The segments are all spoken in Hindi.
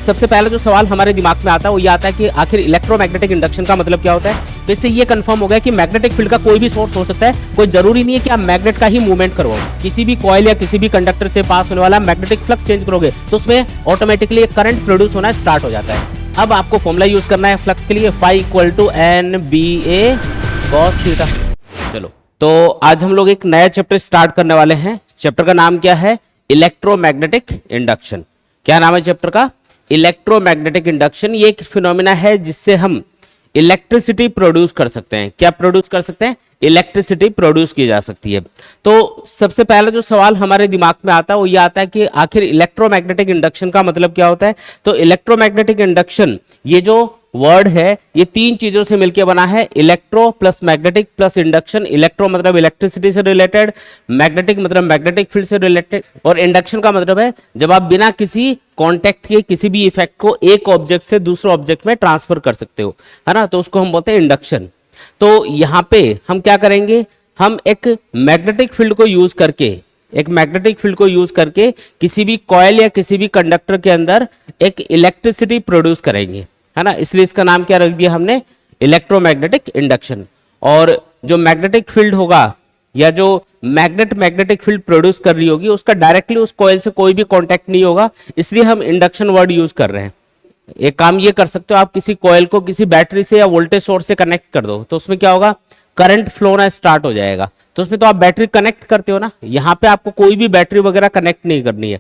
सबसे पहला जो सवाल हमारे दिमाग में आता है वो ये आता है कि आखिर इलेक्ट्रोमैग्नेटिक इंडक्शन का मतलब क्या होता है। तो इससे ये कंफर्म हो गया कि मैग्नेटिक फील्ड का कोई भी सोर्स हो सकता है, कोई जरूरी नहीं है कि आप मैग्नेट का ही मूवमेंट करवाओ। किसी भी कॉइल या किसी भी कंडक्टर से पास होने वाला मैग्नेटिक फ्लक्स चेंज करोगे तो उसमें ऑटोमेटिकली एक करंट प्रोड्यूस होना स्टार्ट हो जाता है। अब आपको फॉर्मूला यूज करना है फ्लक्स के लिए, phi equal to NBA cos theta. चलो तो आज हम लोग एक नया चैप्टर स्टार्ट करने वाले हैं। चैप्टर का नाम क्या है? Electromagnetic induction. क्या नाम है चैप्टर का? Electromagnetic induction. ये एक फिनोमिना है जिससे हम इलेक्ट्रिसिटी प्रोड्यूस कर सकते हैं। क्या प्रोड्यूस कर सकते हैं? इलेक्ट्रिसिटी प्रोड्यूस की जा सकती है। तो सबसे पहला जो सवाल हमारे दिमाग में आता है वो ये आता है कि आखिर इलेक्ट्रोमैग्नेटिक इंडक्शन का मतलब क्या होता है। तो इलेक्ट्रोमैग्नेटिक इंडक्शन ये जो वर्ड है ये तीन चीजों से मिलकर बना है, electro plus magnetic plus induction. Electro मतलब इलेक्ट्रिसिटी से रिलेटेड, मैग्नेटिक मतलब मैग्नेटिक फील्ड से रिलेटेड, और इंडक्शन का मतलब है जब आप बिना किसी कॉन्टेक्ट के किसी भी इफेक्ट को एक ऑब्जेक्ट से दूसरे ऑब्जेक्ट में ट्रांसफर कर सकते हो, है ना, तो उसको हम बोलते हैं इंडक्शन। तो यहां पे हम क्या करेंगे, हम एक मैग्नेटिक फील्ड को यूज करके किसी भी कॉइल या किसी भी कंडक्टर के अंदर एक इलेक्ट्रिसिटी प्रोड्यूस करेंगे, है ना। इसलिए इसका नाम क्या रख दिया हमने? Electromagnetic induction. और जो मैग्नेटिक फील्ड होगा या जो मैग्नेटिक फील्ड प्रोड्यूस कर रही होगी उसका डायरेक्टली उस कॉइल से कोई भी कांटेक्ट नहीं होगा, इसलिए हम इंडक्शन वर्ड यूज कर रहे हैं। एक काम ये कर सकते हो, आप किसी कॉइल को किसी बैटरी से या वोल्टेज सोर्स से कनेक्ट कर दो तो उसमें क्या होगा? करंट फ्लो होना स्टार्ट हो जाएगा। तो उसमें तो आप बैटरी कनेक्ट करते हो ना, यहां पे आपको कोई भी बैटरी वगैरह कनेक्ट नहीं करनी है,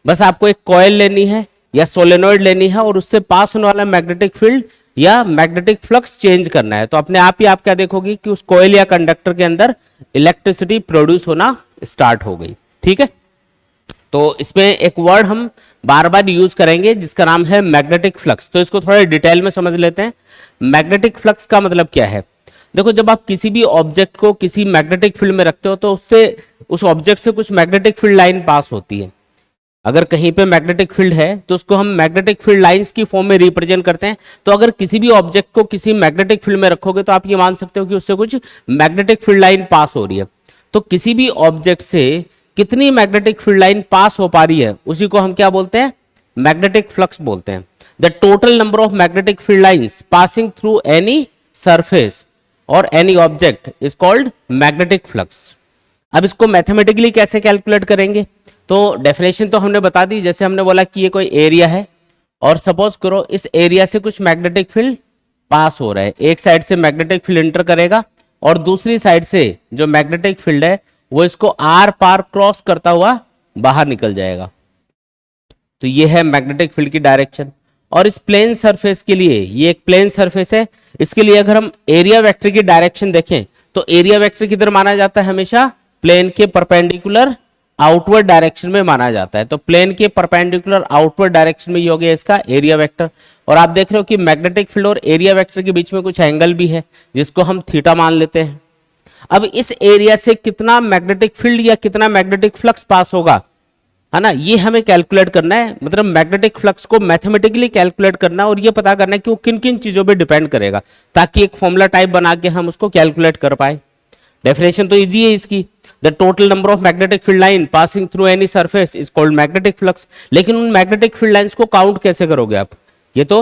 बस आपको एक कॉइल लेनी है या सोलेनोइड लेनी है और उससे पास होने वाला मैग्नेटिक फील्ड या मैग्नेटिक फ्लक्स चेंज करना है। तो अपने आप ही आप क्या देखोगे कि उस कॉइल या कंडक्टर के अंदर इलेक्ट्रिसिटी प्रोड्यूस होना स्टार्ट हो गई। ठीक है, तो इसमें एक वर्ड हम बार बार यूज करेंगे जिसका नाम है मैग्नेटिक फ्लक्स। तो इसको थोड़ा डिटेल में समझ लेते हैं। मैग्नेटिक फ्लक्स का मतलब क्या है? देखो, जब आप किसी भी ऑब्जेक्ट को किसी मैग्नेटिक फील्ड में रखते हो तो उससे उस ऑब्जेक्ट से कुछ मैग्नेटिक फील्ड लाइन पास होती है। अगर कहीं पे मैग्नेटिक फील्ड है तो उसको हम मैग्नेटिक फील्ड लाइंस की फॉर्म में रिप्रेजेंट करते हैं। तो अगर किसी भी ऑब्जेक्ट को किसी मैग्नेटिक फील्ड में रखोगे तो आप ये मान सकते हो कि उससे कुछ मैग्नेटिक फील्ड लाइन पास हो रही है। तो किसी भी ऑब्जेक्ट से कितनी मैग्नेटिक फील्ड लाइन पास हो पा रही है उसी को हम क्या बोलते हैं? मैग्नेटिक फ्लक्स बोलते हैं। The total number of magnetic field lines passing through any surface और any object is called magnetic flux. अब इसको मैथमेटिकली कैसे कैलकुलेट करेंगे? तो डेफिनेशन तो हमने बता दी। जैसे हमने बोला कि ये कोई एरिया है और सपोज करो इस एरिया से कुछ मैग्नेटिक फील्ड पास हो रहा है। एक साइड से मैग्नेटिक फील्ड एंटर करेगा और दूसरी साइड से जो मैग्नेटिक फील्ड है वो इसको आर पार क्रॉस करता हुआ बाहर निकल जाएगा। तो ये है मैग्नेटिक फील्ड की डायरेक्शन। और इस प्लेन सरफेस के लिए, ये एक प्लेन सरफेस है, इसके लिए अगर हम एरिया वेक्टर की डायरेक्शन देखें तो एरिया वेक्टर किधर माना जाता है? हमेशा प्लेन के परपेंडिकुलर आउटवर्ड डायरेक्शन में माना जाता है। तो प्लेन के परपेंडिकुलर आउटवर्ड डायरेक्शन में ये हो गया इसका एरिया वेक्टर। और आप देख रहे हो कि मैग्नेटिक फील्ड और एरिया वेक्टर के बीच में कुछ एंगल भी है जिसको हम थीटा मान लेते हैं। अब इस एरिया से कितना मैग्नेटिक फील्ड या कितना मैग्नेटिक फ्लक्स पास होगा, है ना, ये हमें कैलकुलेट करना है। मतलब मैग्नेटिक फ्लक्स को मैथमेटिकली कैलकुलेट करना है और ये पता करना है कि वो किन किन चीजों पे डिपेंड करेगा, ताकि एक फॉर्मूला टाइप बना के हम उसको कैलकुलेट कर पाए। डेफिनेशन तो इजी है इसकी, the total number of magnetic field line passing through any surface is called magnetic flux. लेकिन उन मैग्नेटिक फील्ड लाइंस को काउंट कैसे करोगे आप? ये तो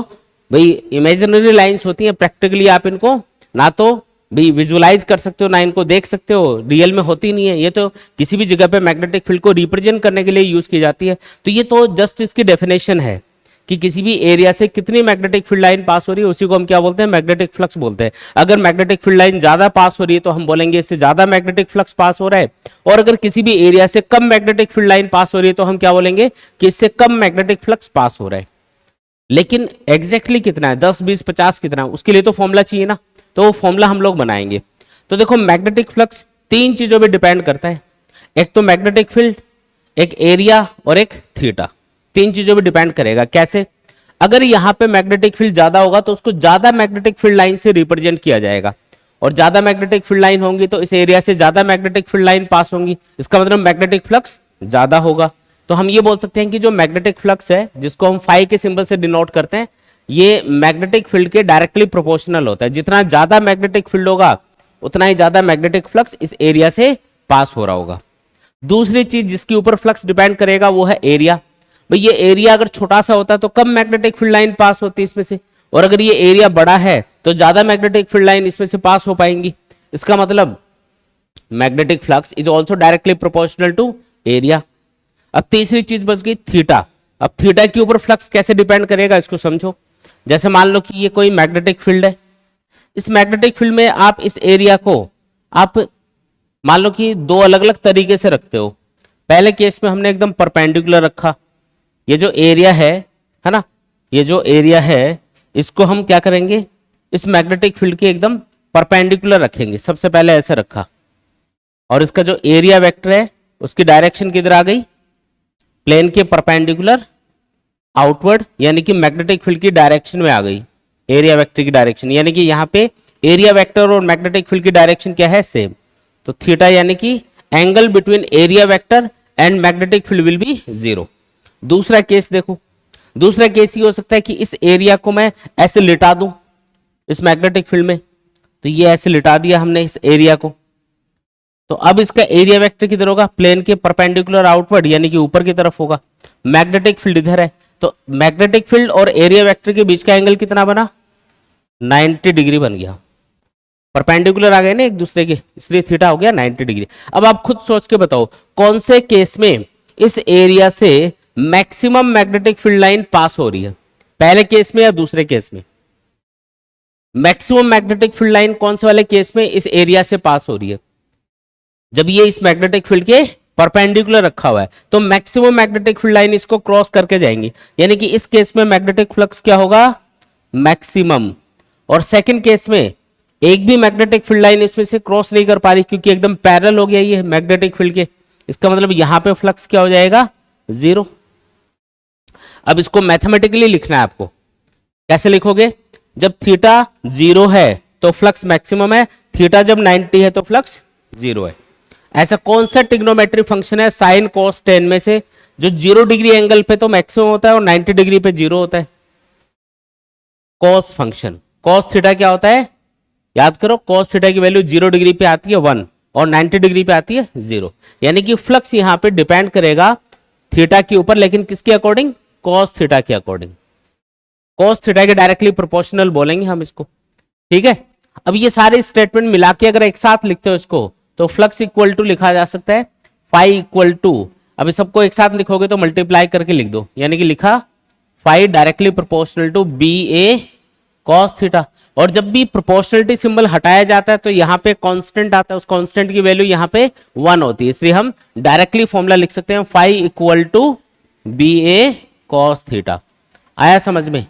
भाई इमेजिनरी लाइंस होती हैं, प्रैक्टिकली आप इनको ना तो भी विजुलाइज कर सकते हो ना इनको देख सकते हो, रियल में होती नहीं है। ये तो किसी भी जगह पे मैग्नेटिक फील्ड को रिप्रेजेंट करने के लिए यूज की जाती है। तो ये तो जस्ट इसकी डेफिनेशन है कि किसी भी एरिया से कितनी मैग्नेटिक फील्ड लाइन पास हो रही है उसी को हम क्या बोलते हैं? मैग्नेटिक फ्लक्स बोलते हैं। अगर मैग्नेटिक फील्ड लाइन ज्यादा पास हो रही है तो हम बोलेंगे इससे ज्यादा मैग्नेटिक फ्लक्स पास हो रहा है, और अगर किसी भी एरिया से कम मैग्नेटिक फील्ड लाइन पास हो रही है तो हम क्या बोलेंगे कि इससे कम मैग्नेटिक फ्लक्स पास हो रहा है। लेकिन एग्जैक्टली कितना है, 10, 20, 50 कितना है, उसके लिए तो फॉर्मूला चाहिए ना। तो वो फॉर्मूला हम लोग बनाएंगे। तो देखो, मैग्नेटिक फ्लक्स तीन चीजों पे डिपेंड करता है। एक तो मैग्नेटिक फील्ड, एक एरिया और एक थीटा। तीन चीजों पे डिपेंड करेगा। कैसे? अगर यहां पे मैग्नेटिक फील्ड ज्यादा होगा तो उसको ज्यादा मैग्नेटिक फील्ड लाइन से रिप्रेजेंट किया जाएगा, और ज्यादा मैग्नेटिक फील्ड लाइन होंगी तो इस एरिया से ज्यादा मैग्नेटिक फील्ड लाइन पास होंगी, इसका मतलब मैग्नेटिक फ्लक्स ज्यादा होगा। तो हम ये बोल सकते हैं कि जो मैग्नेटिक फ्लक्स है जिसको हम फाई के सिंबल से डिनोट करते हैं, ये मैग्नेटिक फील्ड के डायरेक्टली प्रोपोर्शनल होता है। जितना ज्यादा मैग्नेटिक फील्ड होगा उतना ही ज्यादा मैग्नेटिक फ्लक्स इस एरिया से पास हो रहा होगा। दूसरी चीज जिसके ऊपर फ्लक्स डिपेंड करेगा वो है एरिया। भाई ये एरिया अगर छोटा सा होता तो कम मैग्नेटिक फील्ड लाइन पास होती इसमें से, और अगर ये एरिया बड़ा है तो ज्यादा मैग्नेटिक फील्ड लाइन इसमें से पास हो पाएंगी। इसका मतलब magnetic flux is also directly proportional to area. अब तीसरी चीज बच गई थीटा। अब थीटा के ऊपर फ्लक्स कैसे डिपेंड करेगा इसको समझो। जैसे मान लो कि ये कोई मैग्नेटिक फील्ड है, इस मैग्नेटिक फील्ड में आप इस एरिया को आप मान लो कि दो अलग अलग तरीके से रखते हो। पहले केस में हमने एकदम परपेंडिकुलर रखा, ये जो एरिया है ना, ये जो एरिया है इसको हम क्या करेंगे, इस मैग्नेटिक फील्ड के एकदम परपेंडिकुलर रखेंगे। सबसे पहले ऐसे रखा, और इसका जो एरिया वेक्टर है उसकी डायरेक्शन किधर आ गई, प्लेन के परपेंडिकुलर आउटवर्ड, यानी कि मैग्नेटिक फील्ड की डायरेक्शन में आ गई एरिया वेक्टर की डायरेक्शन। यानी कि यहाँ पे एरिया वेक्टर और मैग्नेटिक फील्ड की डायरेक्शन क्या है, सेम। तो थीटा यानी कि angle between area vector and magnetic field will be 0। दूसरा केस देखो, दूसरा केस ये हो सकता है कि इस एरिया को मैं ऐसे लिटा दूं इस मैग्नेटिक फील्ड में, तो ये ऐसे लिटा दिया हमने इस एरिया को, तो अब इसका एरिया वेक्टर किधर होगा, प्लेन के परपेंडिकुलर आउटवर्ड, यानी कि ऊपर की तरफ होगा। मैग्नेटिक फील्ड इधर है, तो मैग्नेटिक फील्ड और एरिया वेक्टर के बीच का एंगल कितना बना, 90 डिग्री बन गया। परपेंडिकुलर आ गए ना एक दूसरे के, इसलिए थीटा हो गया 90 डिग्री। अब आप खुद सोच के बताओ कौन से केस में इस एरिया से मैक्सिमम मैग्नेटिक फील्ड लाइन पास हो रही है, पहले केस में या दूसरे केस में। मैक्सिमम मैग्नेटिक फील्ड लाइन कौन से वाले केस में इस एरिया से पास हो रही है, जब ये इस मैग्नेटिक फील्ड के परपेंडिकुलर रखा हुआ है, तो मैक्सिमम मैग्नेटिक फील्ड लाइन इसको क्रॉस करके जाएंगी, यानी कि इस केस में मैग्नेटिक फ्लक्स क्या होगा, मैक्सिमम। और सेकंड केस में एक भी मैग्नेटिक फील्ड लाइन इसमें से क्रॉस नहीं कर पा रही, क्योंकि एकदम पैरेलल हो गया ये मैग्नेटिक फील्ड के। इसका मतलब यहां पे फ्लक्स क्या हो जाएगा, 0। अब इसको मैथमेटिकली लिखना है आपको। कैसे लिखोगे, जब थीटा 0 है तो फ्लक्स मैक्सिमम है, थीटा जब 90 है तो फ्लक्स 0 है। ऐसा कौन सा ट्रिग्नोमेट्रिक फंक्शन है साइन कॉस टेन में से जो 0 डिग्री एंगल पे तो मैक्सिमम होता है और 90 डिग्री पे 0 होता है, कॉस फंक्शन। कॉस थीटा क्या होता है, याद करो, कॉस थीटा की वैल्यू 0 डिग्री पे आती है 1 और 90 डिग्री पे आती है 0। यानी कि फ्लक्स यहां पे डिपेंड करेगा थीटा के ऊपर, लेकिन किसके अकॉर्डिंग, कॉस थीटा के अकॉर्डिंग। कॉस थीटा के डायरेक्टली प्रोपोर्शनल बोलेंगे हम इसको, ठीक है। अब ये सारे स्टेटमेंट मिला के अगर एक साथ लिखते हो इसको, तो फ्लक्स इक्वल टू लिखा जा सकता है फाई इक्वल टू, अब इस सबको एक साथ लिखोगे तो मल्टीप्लाई करके लिख दो, यानी कि लिखा phi directly proportional to B A cos theta. और जब भी प्रोपोर्शनलिटी सिंबल हटाया जाता है तो यहाँ पे कांस्टेंट आता है, उस कांस्टेंट की वैल्यू यहाँ पे 1 होती है, इसलिए हम डायरेक्टली फॉर्मूला लिख सकते हैं phi equal to B A cos theta. आया समझ में।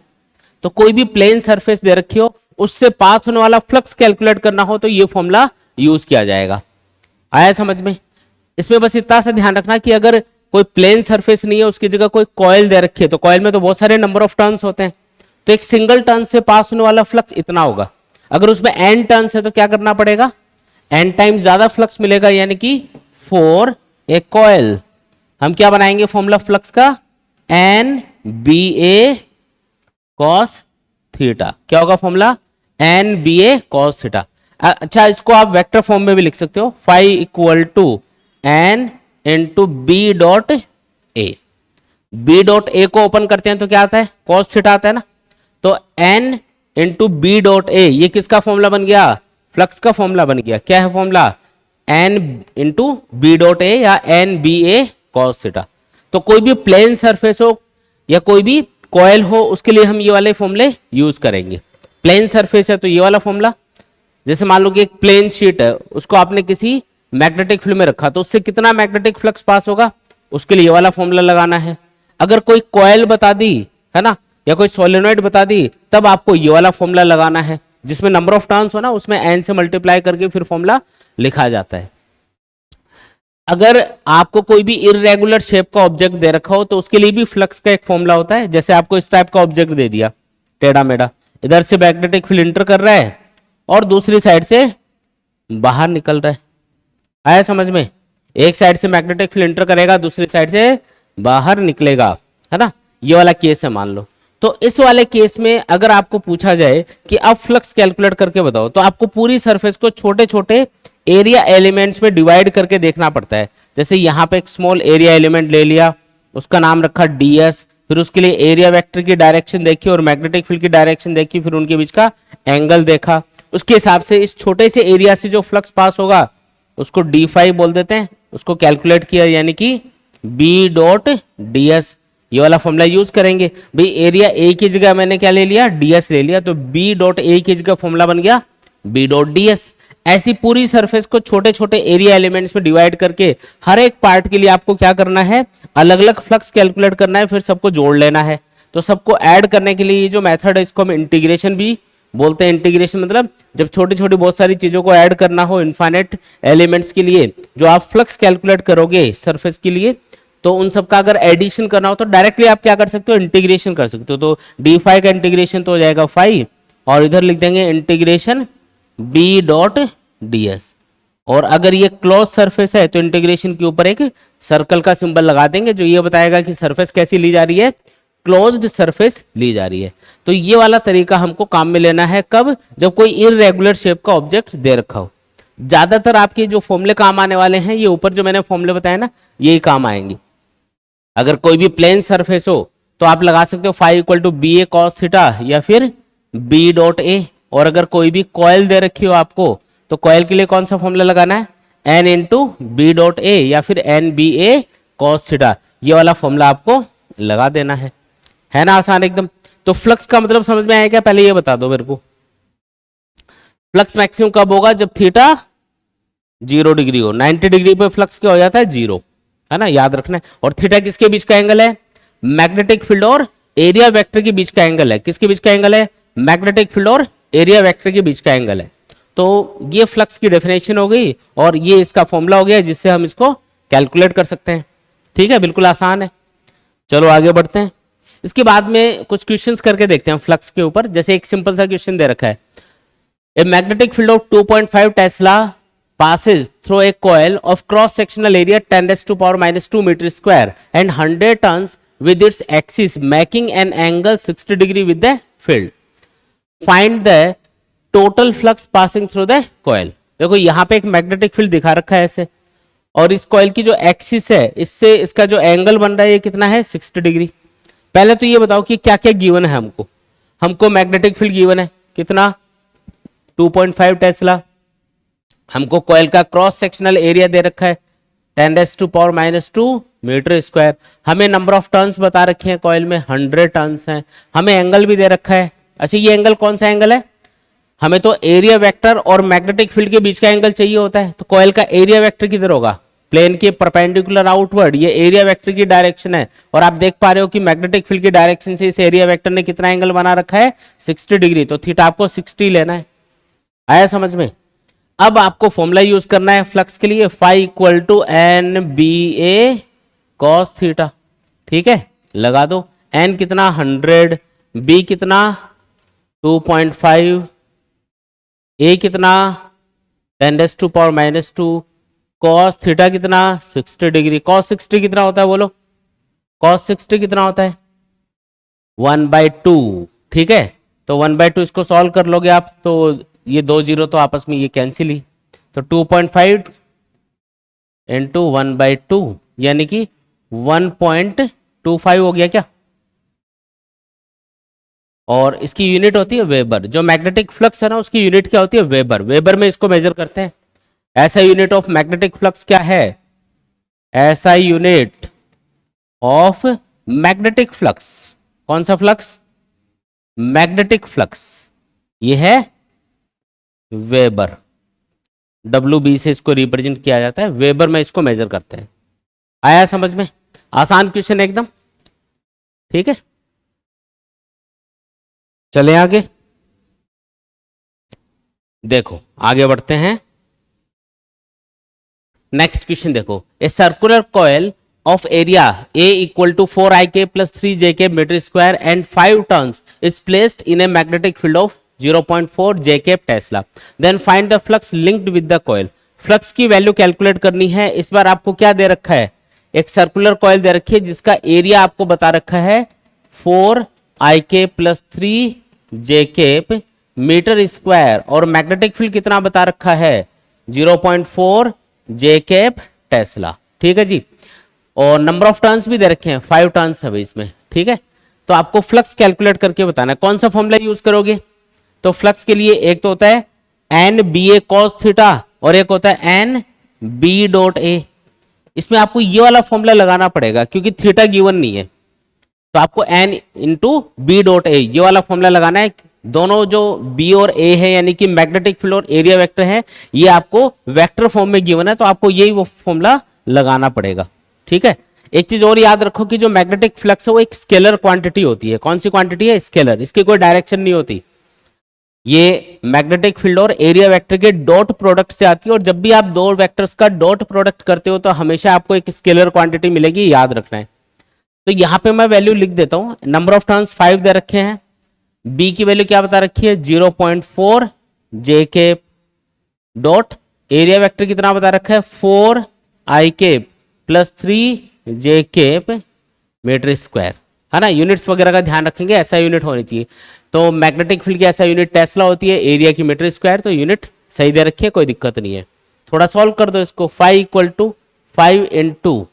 तो कोई भी प्लेन सरफेस दे रखी हो, उससे पास होने वाला फ्लक्स कैलकुलेट करना हो तो ये फॉर्मूला यूज किया जाएगा। आया समझ में। इसमें बस इतना सा ध्यान रखना कि अगर कोई प्लेन सरफेस नहीं है, उसकी जगह कोई कॉइल दे रखी है, तो कॉइल में तो बहुत सारे नंबर ऑफ टर्न्स होते हैं, तो एक सिंगल टर्न से पास होने वाला फ्लक्स इतना होगा। अगर उसमें n टर्न्स है तो क्या करना पड़ेगा, n टाइम्स ज्यादा फ्लक्स मिलेगा, यानी कि फॉर ए कॉइल हम क्या बनाएंगे फॉर्मूला फ्लक्स का, n B A cos theta. क्या होगा formula, n B A cos theta. अच्छा, इसको आप वेक्टर फॉर्म में भी लिख सकते हो, phi equal to n into B dot A. B dot A को ओपन करते हैं तो क्या आता है, कॉस थीटा आता है ना, तो n into B dot A, ये किसका फॉर्मूला बन गया, फ्लक्स का फॉर्मूला बन गया। क्या है formula, n into B dot A या n B A cos theta. तो कोई भी प्लेन सरफेस हो या कोई भी कॉइल हो, उसके लिए हम ये वाले फॉर्मूले यूज करेंगे। प्लेन सरफेस है तो ये वाला फॉर्मूला, जैसे मान लो कि एक प्लेन शीट है, उसको आपने किसी मैग्नेटिक फील्ड में रखा, तो उससे कितना मैग्नेटिक फ्लक्स पास होगा, उसके लिए ये वाला फॉर्मूला लगाना है। अगर कोई कॉइल बता दी है ना, या कोई सोलेनॉइड बता दी, तब आपको ये वाला फॉर्मूला लगाना है, जिसमें नंबर ऑफ टर्न्स हो ना, उसमें n से मल्टीप्लाई करके फिर फॉर्मूला लिखा जाता है। अगर आपको कोई भी इररेगुलर शेप का ऑब्जेक्ट दे रखा हो, तो उसके लिए भी फ्लक्स का एक फॉर्मूला होता है। जैसे आपको इस टाइप का ऑब्जेक्ट दे दिया, टेढ़ा मेढ़ा, इधर से मैग्नेटिक फील्ड इंटर कर रहा है और दूसरी साइड से बाहर निकल रहा है। आया समझ में, एक साइड से मैग्नेटिक फील्ड इंटर करेगा, दूसरी साइड से बाहर निकलेगा, है ना, ये वाला केस है मान लो। तो इस वाले केस में अगर आपको पूछा जाए कि अब फ्लक्स कैलकुलेट करके बताओ, तो आपको पूरी सरफेस को छोटे छोटे एरिया एलिमेंट्स में डिवाइड करके देखना पड़ता है। जैसे यहाँ पे एक स्मॉल एरिया एलिमेंट ले लिया, उसका नाम रखा ds, फिर उसके लिए एरिया वेक्टर की डायरेक्शन देखी और मैग्नेटिक फील्ड की डायरेक्शन देखी, फिर उनके बीच का एंगल देखा। उसके हिसाब से इस छोटे से एरिया से जो फ्लक्स पास होगा उसको d5 बोल देते हैं, उसको कैलकुलेट किया, यानी कि b डॉट ds। ये वाला फॉर्मूला यूज करेंगे भाई। एरिया a की जगह मैंने क्या ले लिया, ds ले लिया, तो b डॉट a की जगह फॉर्मूला बन गया b डॉट ds। ऐसी पूरी सरफेस को छोटे छोटे एरिया एलिमेंट्स में डिवाइड करके हर एक पार्ट के लिए आपको क्या करना है, अलग अलग फ्लक्स कैलकुलेट करना है, फिर सबको जोड़ लेना है। तो सबको ऐड करने के लिए ये जो मेथड है इसको हम इंटीग्रेशन भी बोलते हैं। इंटीग्रेशन मतलब जब छोटी छोटी बहुत सारी चीजों को ऐड करना हो इनफाइनाइट एलिमेंट्स के लिए, जो आप फ्लक्स कैलकुलेट करोगे सरफेस के लिए, तो उन सब का अगर एडिशन करना हो तो डायरेक्टली आप क्या कर सकते हो, इंटीग्रेशन कर सकते हो। तो d5 का इंटीग्रेशन तो हो जाएगा 5, और इधर लिख देंगे इंटीग्रेशन b डॉट ds। और अगर ये क्लोज सरफेस है तो इंटीग्रेशन के ऊपर एक सर्कल का सिंबल लगा देंगे, जो ये बताएगा कि सरफेस कैसी ली जा रही है, क्लोज्ड सरफेस ली जा रही है। तो ये वाला तरीका हमको काम में लेना है कब, जब कोई इररेगुलर शेप का ऑब्जेक्ट दे रखा हो। ज्यादातर आपके जो फॉर्मूले काम आने वाले हैं, ये ऊपर जो मैंने फॉर्मूले बताए ना, यही काम आएंगे। अगर कोई भी प्लेन सरफेस हो तो आप लगा सकते हो phi equal to B A cos theta या फिर बी डॉट ए। और अगर कोई भी कॉइल दे रखी हो आपको तो कॉइल के लिए कौन सा फॉर्मूला लगाना है, N into B dot A या फिर N B A cos theta. ये वाला फॉर्मूला आपको लगा देना है ना, आसान एकदम। तो फ्लक्स का मतलब समझ में आया क्या, पहले ये बता दो मेरे को। फ्लक्स मैक्सिमम कब होगा, जब थीटा 0 डिग्री हो। 90 डिग्री पे फ्लक्स क्या हो जाता है, 0, है ना, याद रखना है। और थीटा किसके बीच का एंगल है, मैग्नेटिक फील्ड और एरिया वेक्टर के बीच का एंगल है। किसके बीच का एंगल है, मैग्नेटिक फील्ड और एरिया वेक्टर के बीच का एंगल है। तो ये फ्लक्स की डेफिनेशन हो गई और ये इसका फॉर्मूला हो गया जिससे हम इसको कैलकुलेट कर सकते हैं। ठीक है, बिल्कुल आसान है। चलो आगे बढ़ते हैं। इसके बाद में कुछ क्वेश्चंस करके देखते हैं फ्लक्स के ऊपर। जैसे एक सिंपल सा क्वेश्चन दे रखा है, a magnetic field of 2.5 Tesla passes through a coil of cross sectional area 10 raised to power minus 2 meter square and 100 turns with its axis making an angle 60 degree with the field. Find the total flux passing through the coil. देखो यहाँ पे एक मैग्नेटिक फील्ड दिखा रखा है ऐसे, और इस कॉइल की जो एक्सिस है इससे इसका जो एंगल बन रहा है ये कितना है, 60 डिग्री। पहले तो ये बताओ कि क्या क्या गिवन है हमको मैग्नेटिक फील्ड गिवन है कितना, 2.5 टेस्ला। हमको कॉइल का क्रॉस सेक्शनल एरिया दे रखा है 10 raise to power minus 2 metre square. हमें नंबर ऑफ टर्न्स बता रखे हैं कॉइल में, 100 टर्न्स हैं। हमें एंगल भी दे रखा है। अच्छा, ये एंगल कौन सा एंगल है, हमें तो एरिया वेक्टर और मैग्नेटिक फील्ड के बीच का एंगल चाहिए होता है। तो कॉइल का एरिया वेक्टर किधर होगा, प्लेन के परपेंडिकुलर आउटवर्ड। ये एरिया वेक्टर की डायरेक्शन है और आप देख पा रहे हो कि मैग्नेटिक फील्ड की डायरेक्शन से इस एरिया वेक्टर ने कितना एंगल बना रखा है, 60 डिग्री। तो थीटा आपको 60 लेना है। आया समझ में। अब आपको फॉर्मूला यूज करना है फ्लक्स के लिए, phi equal to N B A cos theta. ठीक है, लगा दो। एन कितना 100, बी कितना 2.5, ए कितना 10 raise to power minus 2, cos theta कितना 60 डिग्री। कॉस 60 कितना होता है बोलो, कॉस 60 कितना होता है 1/2। ठीक है, तो 1/2 इसको सॉल्व कर लोगे आप तो ये 2 जीरो तो आपस में ये कैंसिल ही। तो 2.5 इंटू 1/2 यानी कि 1.25 हो गया क्या। और इसकी यूनिट होती है वेबर। जो मैग्नेटिक फ्लक्स है ना उसकी यूनिट क्या होती है, वेबर। वेबर में इसको मेजर करते हैं। ऐसा यूनिट ऑफ मैग्नेटिक फ्लक्स क्या है, ऐसा यूनिट ऑफ मैग्नेटिक फ्लक्स, कौन सा फ्लक्स, मैग्नेटिक फ्लक्स, ये है वेबर। WB से इसको रिप्रेजेंट किया जाता है, वेबर में इसको मेजर करते हैं। आया समझ में, आसान क्वेश्चन है एकदम। ठीक है, चले आगे। देखो आगे बढ़ते हैं। नेक्स्ट क्वेश्चन देखो, a circular coil of area A equal to 4ik plus 3jk meter square and 5 turns is placed in a magnetic field of 0.4 jk Tesla. Then find the flux linked with the coil. Flux की वैल्यू कैलकुलेट करनी है। इस बार आपको क्या दे रखा है, एक सर्कुलर कॉइल दे रखी है जिसका एरिया आपको बता रखा है 4ik plus 3jk metre square और मैग्नेटिक फील्ड कितना बता रखा है 0.4 jk टेस्ला। ठीक है जी। और नंबर ऑफ टर्न्स भी दे रखे हैं, 5 टर्न्स है इसमें, ठीक है। तो आपको फ्लक्स कैलकुलेट करके बताना है। कौन सा फॉर्मूला यूज करोगे? तो फ्लक्स के लिए एक तो होता है N B A cos theta और एक होता है एन बी डॉट ए। इसमें आपको ये वाला फॉर्मूला लगाना पड़ेगा क्योंकि थीटा गिवन नहीं है, तो आपको N into B dot A ये वाला फॉर्मूला लगाना है। दोनों जो बी और ए है यानी कि मैग्नेटिक फील्ड और एरिया वेक्टर है, ये आपको वेक्टर फॉर्म में गिवन है, तो आपको यही वो फॉर्मूला लगाना पड़ेगा, ठीक है। एक चीज और याद रखो कि जो मैग्नेटिक फ्लक्स है वो एक स्केलर क्वांटिटी होती है। कौन सी क्वांटिटी है? स्केलर। इसकी कोई डायरेक्शन नहीं होती। ये मैग्नेटिक फील्ड और एरिया वेक्टर के डॉट प्रोडक्ट से आती है, और जब भी आप दो वेक्टर्स का डॉट प्रोडक्ट करते हो तो हमेशा आपको एक स्केलर क्वांटिटी मिलेगी, याद रखना है। तो यहां पे मैं वैल्यू लिख देता हूं। नंबर ऑफ टर्न्स 5 दे रखे हैं, बी की वैल्यू क्या बता रखी है 0.4 J cap dot, area vector कितना बता रखा है 4 I cap plus 3 J cap metre square, है ना। यूनिट्स वगैरह का ध्यान रखेंगे, ऐसा यूनिट होनी चाहिए। तो मैग्नेटिक फील्ड की ऐसा यूनिट टेस्ला होती है, एरिया की मीटर स्क्वायर, तो यूनिट सही दे रखी है, कोई दिक्कत नहीं है। थोड़ा सॉल्व कर दो इसको। 5 = 5 ×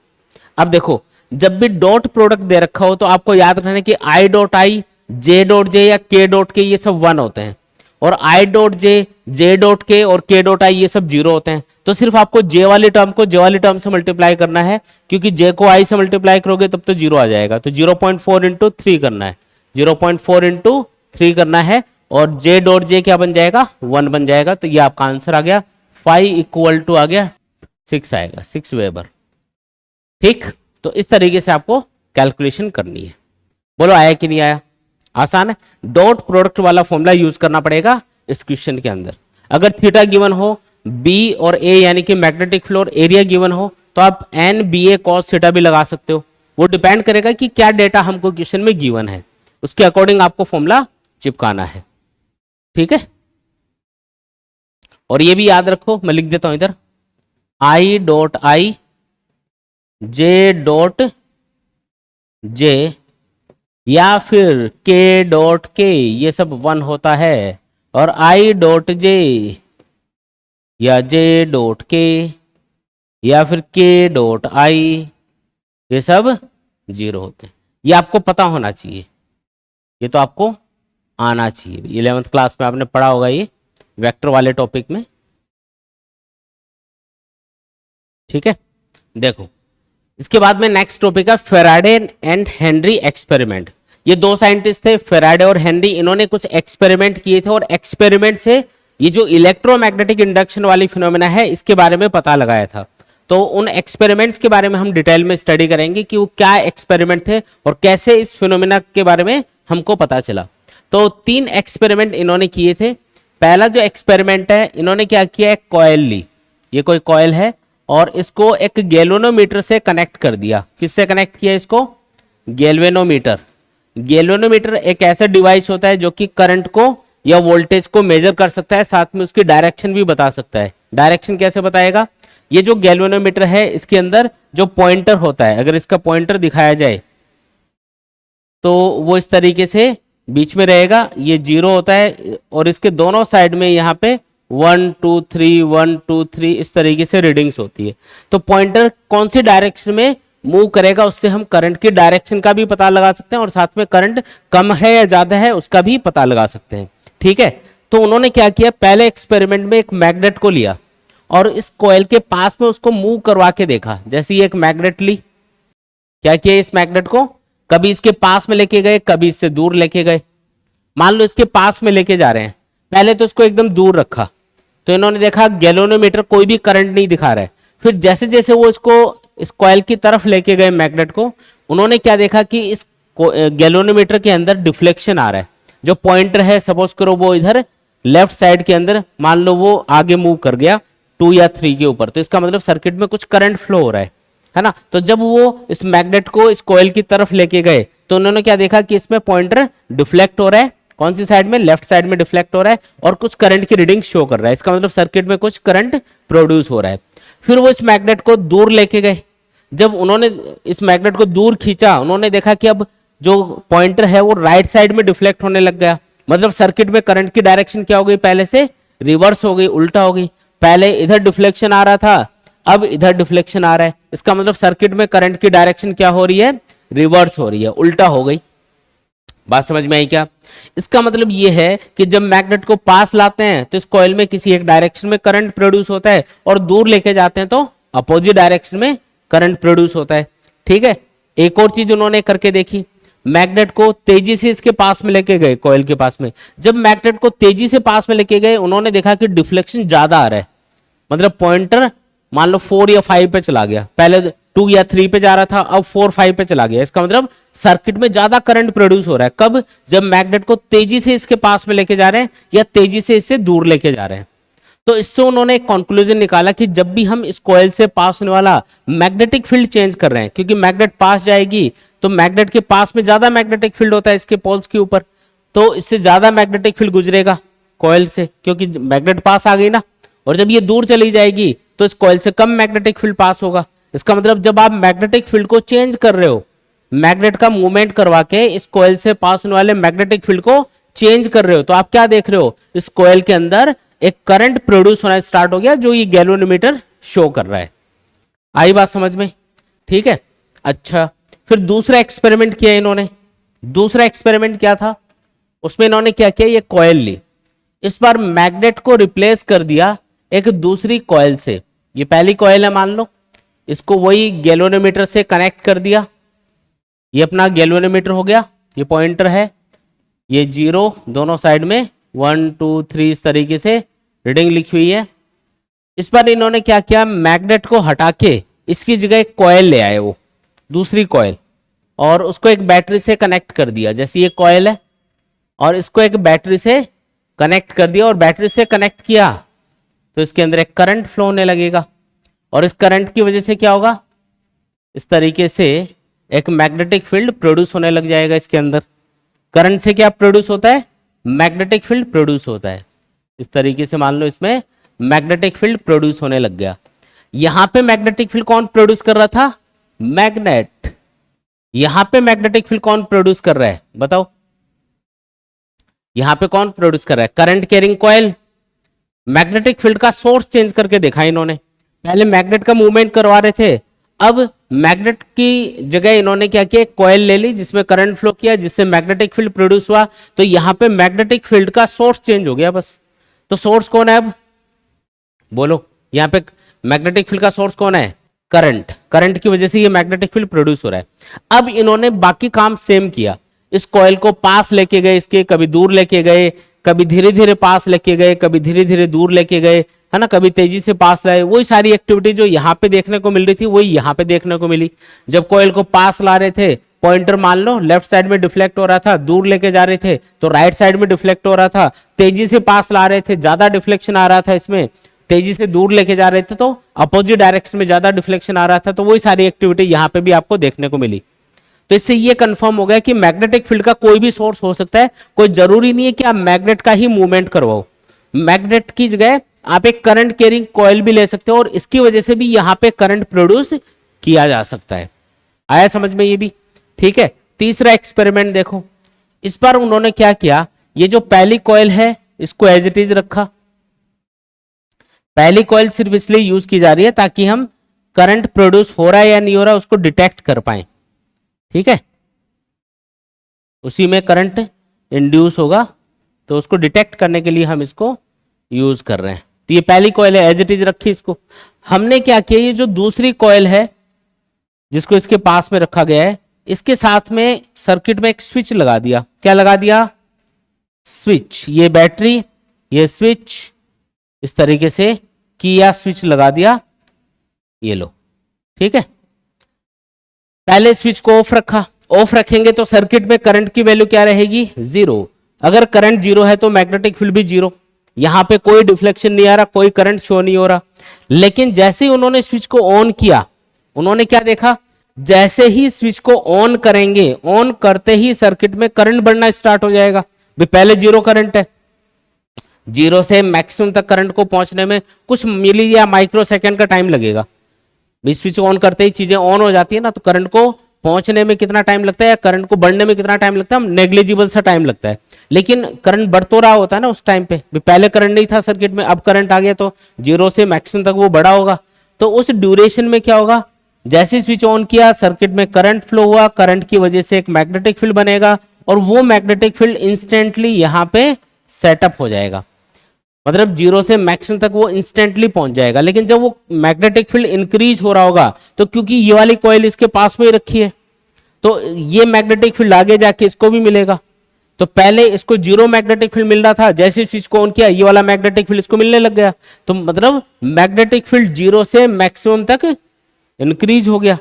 अब देखो जब भी डॉट प्रोडक्ट दे रखा हो तो आपको याद रखना है कि I dot I, J dot J या के डॉट के ये सब 1 होते हैं, और I dot J, J dot के और के डॉट आई ये सब 0 होते हैं। तो सिर्फ आपको जे वाली टर्म को जे वाली टर्म से मल्टीप्लाई करना है, क्योंकि जे को आई से मल्टीप्लाई करोगे तब तो 0 आ जाएगा। तो 0.4 × 3 करना है, 0.4 × 3 करना है, और जे डॉट जे क्या बन जाएगा 1 बन जाएगा। तो ये आपका आंसर आ गया। 5 = आ गया 6 आएगा, 6 वेबर, ठीक। तो इस तरीके से आपको कैलकुलेशन करनी है। बोलो आया कि नहीं आया? आसान है। डॉट प्रोडक्ट वाला फॉर्मूला यूज करना पड़ेगा इस क्वेश्चन के अंदर। अगर थीटा गिवन हो, बी और ए यानी कि मैग्नेटिक फील्ड और एरिया गिवन हो, तो आप N B A cos theta भी लगा सकते हो। वो डिपेंड करेगा कि क्या डेटा हमको क्वेश्चन में गिवन है, उसके अकॉर्डिंग आपको फॉर्मूला चिपकाना है, ठीक है। और ये भी याद रखो, मैं लिख देता हूं इधर, I dot I, J dot J या फिर के डॉट के, ये सब 1 होता है, और आई डॉट जे या जे डॉट के या फिर के डॉट आई ये सब 0 होते हैं। ये आपको पता होना चाहिए, ये तो आपको आना चाहिए। 11th क्लास में आपने पढ़ा होगा ये वेक्टर वाले टॉपिक में, ठीक है। देखो इसके बाद में नेक्स्ट टॉपिक है फेराडे एंड हेनरी एक्सपेरिमेंट। ये दो साइंटिस्ट थे, फेराडे और हेनरी, इन्होंने कुछ एक्सपेरिमेंट किए थे, और एक्सपेरिमेंट से ये जो इलेक्ट्रोमैग्नेटिक इंडक्शन वाली फिनोमेना है इसके बारे में पता लगाया था। तो उन एक्सपेरिमेंट्स के बारे में हम डिटेल में स्टडी करेंगे कि वो क्या एक्सपेरिमेंट थे और कैसे इस फिनोमेना के बारे में हमको पता चला। तो 3 एक्सपेरिमेंट इन्होंने किए थे। पहला जो एक्सपेरिमेंट है, इन्होंने क्या किया, एक कॉइल ली, ये कोई कॉइल है, और इसको एक गैल्वेनोमीटर से कनेक्ट कर दिया। किससे कनेक्ट किया इसको? गैल्वेनोमीटर। गैल्वेनोमीटर एक ऐसा डिवाइस होता है जो कि करंट को या वोल्टेज को मेजर कर सकता है, साथ में उसकी डायरेक्शन भी बता सकता है। डायरेक्शन कैसे बताएगा? ये जो गैल्वेनोमीटर है इसके अंदर जो पॉइंटर होता है, अगर इसका पॉइंटर दिखाया जाए तो वो इस तरीके से बीच में रहेगा, ये 0 होता है, और इसके दोनों साइड में यहाँ पे 1 2 3 1 2 3 इस तरीके से रीडिंग्स होती है। तो पॉइंटर कौन सी डायरेक्शन में मूव करेगा उससे हम करंट की डायरेक्शन का भी पता लगा सकते हैं, और साथ में करंट कम है या ज्यादा है उसका भी पता लगा सकते हैं, ठीक है। तो उन्होंने क्या किया, पहले एक्सपेरिमेंट में एक मैग्नेट को लिया और इस कॉइल के पास में उसको मूव करवा के देखा। जैसे ये एक मैग्नेट ली, क्या किया, इस मैग्नेट को कभी इसके पास में लेके गए, कभी इससे दूर लेके गए। मान लो इसके पास में लेके जा रहे हैं, पहले तो इसको एकदम दूर रखा, तो इन्होंने देखा गैल्वेनोमीटर कोई भी करंट नहीं दिखा रहा है। फिर जैसे जैसे वो इसको इस कॉइल की तरफ लेके गए मैग्नेट को, उन्होंने क्या देखा कि इस गैल्वेनोमीटर के अंदर डिफ्लेक्शन आ रहा है। जो पॉइंटर है, सपोज करो वो इधर लेफ्ट साइड के अंदर, मान लो वो आगे मूव कर गया 2 या 3 के ऊपर, तो इसका मतलब सर्किट में कुछ करंट फ्लो हो रहा है ना। तो जब वो इस मैग्नेट को इस कॉइल की तरफ लेके गए तो उन्होंने क्या देखा कि इसमें पॉइंटर डिफ्लेक्ट हो रहा है। कौन सी साइड में? लेफ्ट साइड में डिफ्लेक्ट हो रहा है, और कुछ करंट की रीडिंग शो कर रहा है। इसका मतलब सर्किट में कुछ करंट प्रोड्यूस हो रहा है। फिर वो इस मैग्नेट को दूर लेके गए। जब उन्होंने इस मैग्नेट को दूर खींचा, उन्होंने देखा कि अब जो पॉइंटर है वो राइट साइड में डिफ्लेक्ट होने लग गया। मतलब सर्किट में करंट की डायरेक्शन क्या हो गई, पहले से रिवर्स हो गई, उल्टा हो गई। पहले इधर डिफ्लेक्शन आ रहा था, अब इधर डिफ्लेक्शन आ रहा है, इसका मतलब सर्किट में करंट की डायरेक्शन क्या हो रही है, रिवर्स हो रही है, उल्टा हो गई। बात समझ में आई क्या? इसका मतलब ये है कि जब मैग्नेट को पास लाते हैं तो इस कॉइल में किसी एक डायरेक्शन में करंट प्रोड्यूस होता है, और दूर लेके जाते हैं तो अपोजिट डायरेक्शन में करंट प्रोड्यूस होता है। ठीक है, एक और चीज उन्होंने करके देखी, मैग्नेट को तेजी से इसके पास में लेके गए, कॉइल के पास में। जब मैग्नेट को तेजी से पास में लेके गए, उन्होंने देखा कि डिफ्लेक्शन ज्यादा आ रहा है, मतलब पॉइंटर मान लो 4 या 5 पे चला गया, पहले 2 या 3 पे जा रहा था, अब 4 5 पे चला गया। इसका मतलब सर्किट में ज्यादा करंट प्रोड्यूस हो रहा है। कब? जब मैग्नेट को तेजी से इसके पास में लेके जा रहे हैं या तेजी से इससे दूर लेके जा रहे हैं। तो इससे उन्होंने एक कंक्लूजन निकाला कि जब भी हम इस कॉइल से पास होने वाला मैग्नेटिक फील्ड चेंज कर रहे हैं, क्योंकि मैग्नेट पास जाएगी तो मैग्नेट के पास में ज्यादा मैग्नेटिक फील्ड होता है इसके पोल्स के ऊपर, तो इससे ज्यादा मैग्नेटिक फील्ड गुजरेगा कॉइल से, क्योंकि मैग्नेट पास आ गई ना। और जब ये दूर चली जाएगी तो इस कॉइल से कम मैग्नेटिक फील्ड पास होगा। इसका मतलब जब आप मैग्नेटिक फील्ड को चेंज कर रहे हो, मैग्नेट का मूवमेंट करवा के इस कॉइल से पास होने वाले मैग्नेटिक फील्ड को चेंज कर रहे हो, तो आप क्या देख रहे हो, इस कॉइल के अंदर एक करंट प्रोड्यूस होना स्टार्ट हो गया, जो ये गैल्वेनोमीटर शो कर रहा है। आई बात समझ में? ठीक है। अच्छा, फिर दूसरा एक्सपेरिमेंट किया इन्होंने। दूसरा एक्सपेरिमेंट क्या था, उसमें इन्होंने क्या किया, ये कॉइल ली, इस बार मैग्नेट को रिप्लेस कर दिया एक दूसरी कॉइल से। ये पहली कॉइल है मान लो, इसको वही गैल्वेनोमीटर से कनेक्ट कर दिया, ये अपना गैल्वेनोमीटर हो गया, ये पॉइंटर है, ये 0 दोनों साइड में 1 2 3 इस तरीके से रीडिंग लिखी हुई है। इस बार इन्होंने क्या किया, मैग्नेट को हटा के इसकी जगह एक कॉइल ले आए, वो दूसरी कॉइल, और उसको एक बैटरी से कनेक्ट कर दिया। जैसे ये कॉइल है और इसको एक बैटरी से कनेक्ट कर दिया, और बैटरी से कनेक्ट किया तो इसके अंदर एक करंट फ्लो होने लगेगा, और इस करंट की वजह से क्या होगा, इस तरीके से एक मैग्नेटिक फील्ड प्रोड्यूस होने लग जाएगा इसके अंदर। करंट से क्या प्रोड्यूस होता है, मैग्नेटिक फील्ड प्रोड्यूस होता है। इस तरीके से मान लो इसमें मैग्नेटिक फील्ड प्रोड्यूस होने लग गया। यहां पे मैग्नेटिक फील्ड कौन प्रोड्यूस कर रहा था, मैग्नेट। यहां पे मैग्नेटिक फील्ड कौन प्रोड्यूस कर रहा है, बताओ? यहां पे कौन प्रोड्यूस कर रहा है, current carrying coil. Magnetic field का सोर्स चेंज करके देखा इन्होंने। पहले मैग्नेट का मूवमेंट करवा रहे थे, अब मैग्नेट की जगह इन्होंने क्या किया, कॉइल ले ली जिसमें करंट फ्लो किया, जिससे मैग्नेटिक फील्ड प्रोड्यूस हुआ। तो यहां पे मैग्नेटिक फील्ड का सोर्स चेंज हो गया बस। तो सोर्स कौन है अब, बोलो? यहां पे मैग्नेटिक फील्ड का सोर्स कौन है, करंट। करंट की वजह से ये मैग्नेटिक फील्ड प्रोड्यूस हो रहा है। अब इन्होंने बाकी काम सेम किया, इस कॉइल को पास लेके गए, इसके कभी दूर लेके गए, कभी धीरे धीरे पास लेके गए, कभी धीरे धीरे दूर लेके गए, है ना, कभी तेजी से पास लाए। वही सारी एक्टिविटी जो यहाँ पे देखने को मिल रही थी वही यहाँ पे देखने को मिली। जब कॉइल को पास ला रहे थे, पॉइंटर मान लो लेफ्ट साइड में डिफ्लेक्ट हो रहा था, दूर लेके जा रहे थे तो राइट साइड में डिफ्लेक्ट हो रहा था। तेजी से पास ला रहे थे, ज्यादा डिफ्लेक्शन आ रहा था इसमें, तेजी से दूर लेके जा रहे थे तो अपोजिट डायरेक्शन में ज्यादा डिफ्लेक्शन आ रहा था। तो वही सारी एक्टिविटी यहाँ पे भी आपको देखने को मिली। तो इससे ये कंफर्म हो गया कि मैग्नेटिक फील्ड का कोई भी सोर्स हो सकता है, कोई जरूरी नहीं है कि आप मैग्नेट का ही मूवमेंट करवाओ। मैग्नेट की जगह आप एक करंट कैरिंग कॉइल भी ले सकते हो, और इसकी वजह से भी यहां पे करंट प्रोड्यूस किया जा सकता है। आया समझ में ये भी? ठीक है। तीसरा एक्सपेरिमेंट देखो, इस बार उन्होंने क्या किया, ये जो पहली कॉइल है इसको एज इट इज रखा। पहली कॉइल सिर्फ इसलिए यूज की जा रही है ताकि हम करंट प्रोड्यूस हो रहा है या नहीं हो रहा उसको डिटेक्ट कर पाए। ठीक है, उसी में करंट इंड्यूस होगा तो उसको डिटेक्ट करने के लिए हम इसको यूज कर रहे हैं। तो ये पहली कॉइल है, एज इट इज रखी इसको। हमने क्या किया, ये जो दूसरी कॉइल है जिसको इसके पास में रखा गया है, इसके साथ में सर्किट में एक स्विच लगा दिया। क्या लगा दिया, स्विच। ये बैटरी, ये स्विच, इस तरीके से किया स्विच लगा दिया, ये लो। ठीक है, पहले स्विच को ऑफ रखा। ऑफ रखेंगे तो सर्किट में करंट की वैल्यू क्या रहेगी, 0। अगर करंट 0 है तो मैग्नेटिक फील्ड भी 0। यहां पे कोई डिफ्लेक्शन नहीं आ रहा, कोई करंट शो नहीं हो रहा। लेकिन जैसे ही उन्होंने स्विच को ऑन किया, उन्होंने क्या देखा, जैसे ही स्विच को ऑन करेंगे, ऑन करते ही सर्किट में करंट बढ़ना स्टार्ट हो जाएगा। पहले 0 करंट है, 0 से मैक्सिमम तक करंट को पहुंचने में कुछ मिली या माइक्रो सेकेंड का टाइम लगेगा। स्विच ऑन करते ही चीजें ऑन हो जाती है ना, तो करंट को पहुंचने में कितना टाइम लगता है या करंट को बढ़ने में कितना टाइम लगता है, नेग्लिजिबल सा टाइम लगता है। लेकिन करंट बढ़ तो रहा होता है ना उस टाइम पे। पहले करंट नहीं था सर्किट में, अब करंट आ गया तो 0 से मैक्सिमम तक वो बढ़ा होगा। तो उस ड्यूरेशन में क्या होगा, जैसे स्विच ऑन किया सर्किट में करंट फ्लो हुआ, करंट की वजह से एक मैग्नेटिक फील्ड बनेगा और वो मैग्नेटिक फील्ड इंस्टेंटली यहां पे सेटअप हो जाएगा, मतलब जीरो से मैक्सिमम तक वो इंस्टेंटली पहुंच जाएगा। लेकिन जब वो मैग्नेटिक फील्ड इंक्रीज हो रहा होगा तो क्योंकि ये वाली कॉइल इसके पास में ही रखी है तो ये मैग्नेटिक फील्ड आगे जाके इसको भी मिलेगा। तो पहले इसको जीरो मैग्नेटिक फील्ड मिल रहा था, जैसे स्विच को ऑन किया ये वाला मैग्नेटिक फील्ड इसको मिलने लग गया, तो मतलब मैग्नेटिक फील्ड जीरो से मैक्सिमम तक इंक्रीज हो गया,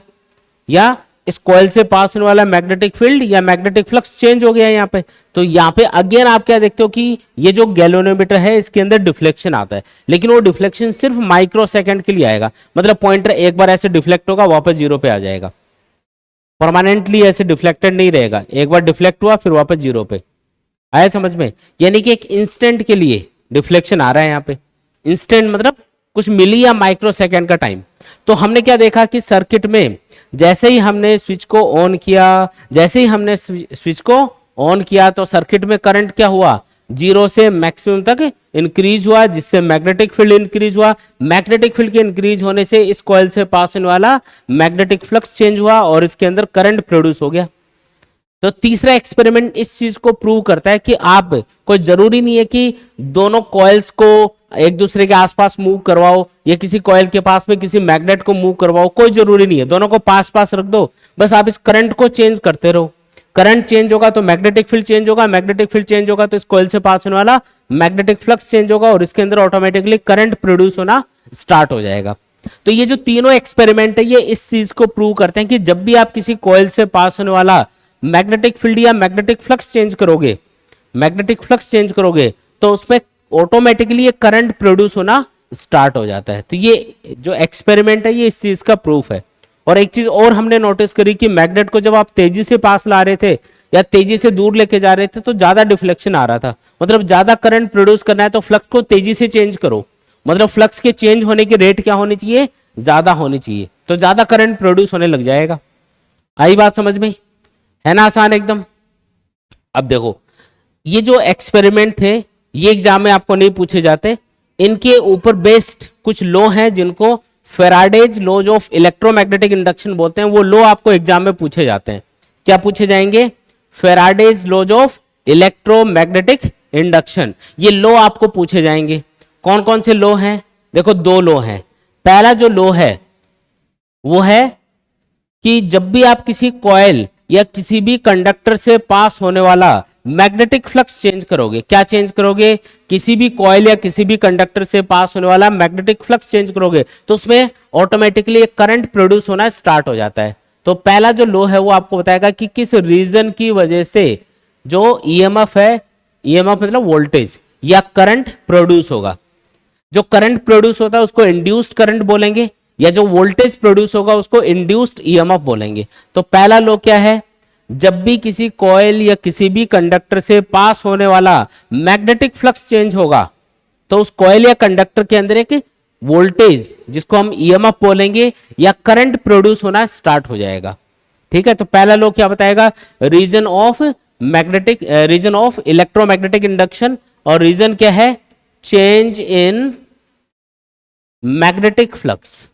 या इस कॉइल से पास होने वाला मैग्नेटिक फील्ड या मैग्नेटिक फ्लक्स चेंज हो गया यहाँ पे। तो यहाँ पे अगेन आप क्या देखते हो कि ये जो गैल्वेनोमीटर है इसके अंदर डिफ्लेक्शन आता है, लेकिन वो डिफ्लेक्शन सिर्फ माइक्रो सेकंड के लिए आएगा, मतलब पॉइंटर एक बार ऐसे डिफ्लेक्ट होगा वापस जीरो पे आ जाएगा, परमानेंटली ऐसे डिफ्लेक्टेड नहीं रहेगा, एक बार डिफ्लेक्ट हुआ फिर वापस जीरो पे आया समझ में। यानी कि एक इंस्टेंट के लिए डिफ्लेक्शन आ रहा है यहाँ पे, इंस्टेंट मतलब कुछ मिली या माइक्रो सेकंड का टाइम। तो हमने क्या देखा कि सर्किट में जैसे ही हमने स्विच को ऑन किया, जैसे ही हमने स्विच को ऑन किया तो सर्किट में करंट क्या हुआ, जीरो से मैक्सिमम तक इंक्रीज हुआ, जिससे मैग्नेटिक फील्ड इंक्रीज हुआ। मैग्नेटिक फील्ड के इंक्रीज होने से इस कॉइल से पास होने वाला मैग्नेटिक फ्लक्स चेंज हुआ और इसके अंदर करंट प्रोड्यूस हो गया। तो तीसरा एक्सपेरिमेंट इस चीज को प्रूव करता है कि आप कोई जरूरी नहीं है कि दोनों कॉइल्स को एक दूसरे के आसपास मूव करवाओ या किसी कॉइल के पास में किसी मैग्नेट को मूव करवाओ, कोई जरूरी नहीं है, दोनों को पास पास रख दो, बस आप इस करंट को चेंज करते रहो। करंट चेंज होगा तो मैग्नेटिक फील्ड चेंज होगा, मैग्नेटिक फील्ड चेंज होगा तो इस कॉइल से पास होने वाला मैग्नेटिक फ्लक्स चेंज होगा और इसके अंदर ऑटोमेटिकली करंट प्रोड्यूस होना स्टार्ट हो जाएगा। तो ये जो तीनों एक्सपेरिमेंट है ये इस चीज को प्रूव करते हैं कि जब भी आप किसी कॉइल से पास होने वाला मैग्नेटिक फील्ड या मैग्नेटिक फ्लक्स चेंज करोगे, मैग्नेटिक फ्लक्स चेंज करोगे तो उसमें ऑटोमेटिकली ये करंट प्रोड्यूस होना स्टार्ट हो जाता है। तो ये जो एक्सपेरिमेंट है ये इस चीज का प्रूफ है। और एक चीज और हमने नोटिस करी कि मैग्नेट को जब आप तेजी से पास ला रहे थे या तेजी से दूर लेके जा रहे थे तो ज्यादा डिफ्लेक्शन आ रहा था, मतलब ज्यादा करंट प्रोड्यूस करना है तो फ्लक्स को तेजी से चेंज करो, मतलब फ्लक्स के चेंज होने की रेट क्या होनी चाहिए, ज्यादा होनी चाहिए, तो ज्यादा करंट प्रोड्यूस होने लग जाएगा। आई बात समझ में, है ना आसान एकदम। अब देखो ये जो एक्सपेरिमेंट थे ये एग्जाम में आपको नहीं पूछे जाते, इनके ऊपर बेस्ड कुछ लॉ हैं जिनको Faraday's laws of electromagnetic induction बोलते हैं, वो लॉ आपको एग्जाम में पूछे जाते हैं। क्या पूछे जाएंगे, Faraday's laws of electromagnetic induction, ये लॉ आपको पूछे जाएंगे। कौन कौन से लॉ हैं, देखो दो लॉ हैं। पहला जो लॉ है वो है कि जब भी आप किसी कॉइल या किसी भी कंडक्टर से पास होने वाला मैग्नेटिक फ्लक्स चेंज करोगे, क्या चेंज करोगे, किसी भी कॉइल या किसी भी कंडक्टर से पास होने वाला मैग्नेटिक फ्लक्स चेंज करोगे तो उसमें ऑटोमेटिकली एक करंट प्रोड्यूस होना स्टार्ट हो जाता है। तो पहला जो लॉ है वो आपको बताएगा कि किस रीजन की वजह से जो ईएमएफ है, ईएमएफ मतलब वोल्टेज या करंट प्रोड्यूस होगा। जो करंट प्रोड्यूस होता है उसको इंड्यूस्ड करंट बोलेंगे, या जो वोल्टेज प्रोड्यूस होगा उसको इंड्यूस्ड ईएमएफ बोलेंगे। तो पहला लॉ क्या है, जब भी किसी कॉइल या किसी भी कंडक्टर से पास होने वाला मैग्नेटिक फ्लक्स चेंज होगा तो उस कॉइल या कंडक्टर के अंदर एक वोल्टेज जिसको हम ईएमएफ बोलेंगे या करंट प्रोड्यूस होना स्टार्ट हो जाएगा। ठीक है, तो पहला लॉ क्या बताएगा, reason of magnetic, reason of electromagnetic induction, और रीजन क्या है, चेंज इन मैग्नेटिक फ्लक्स।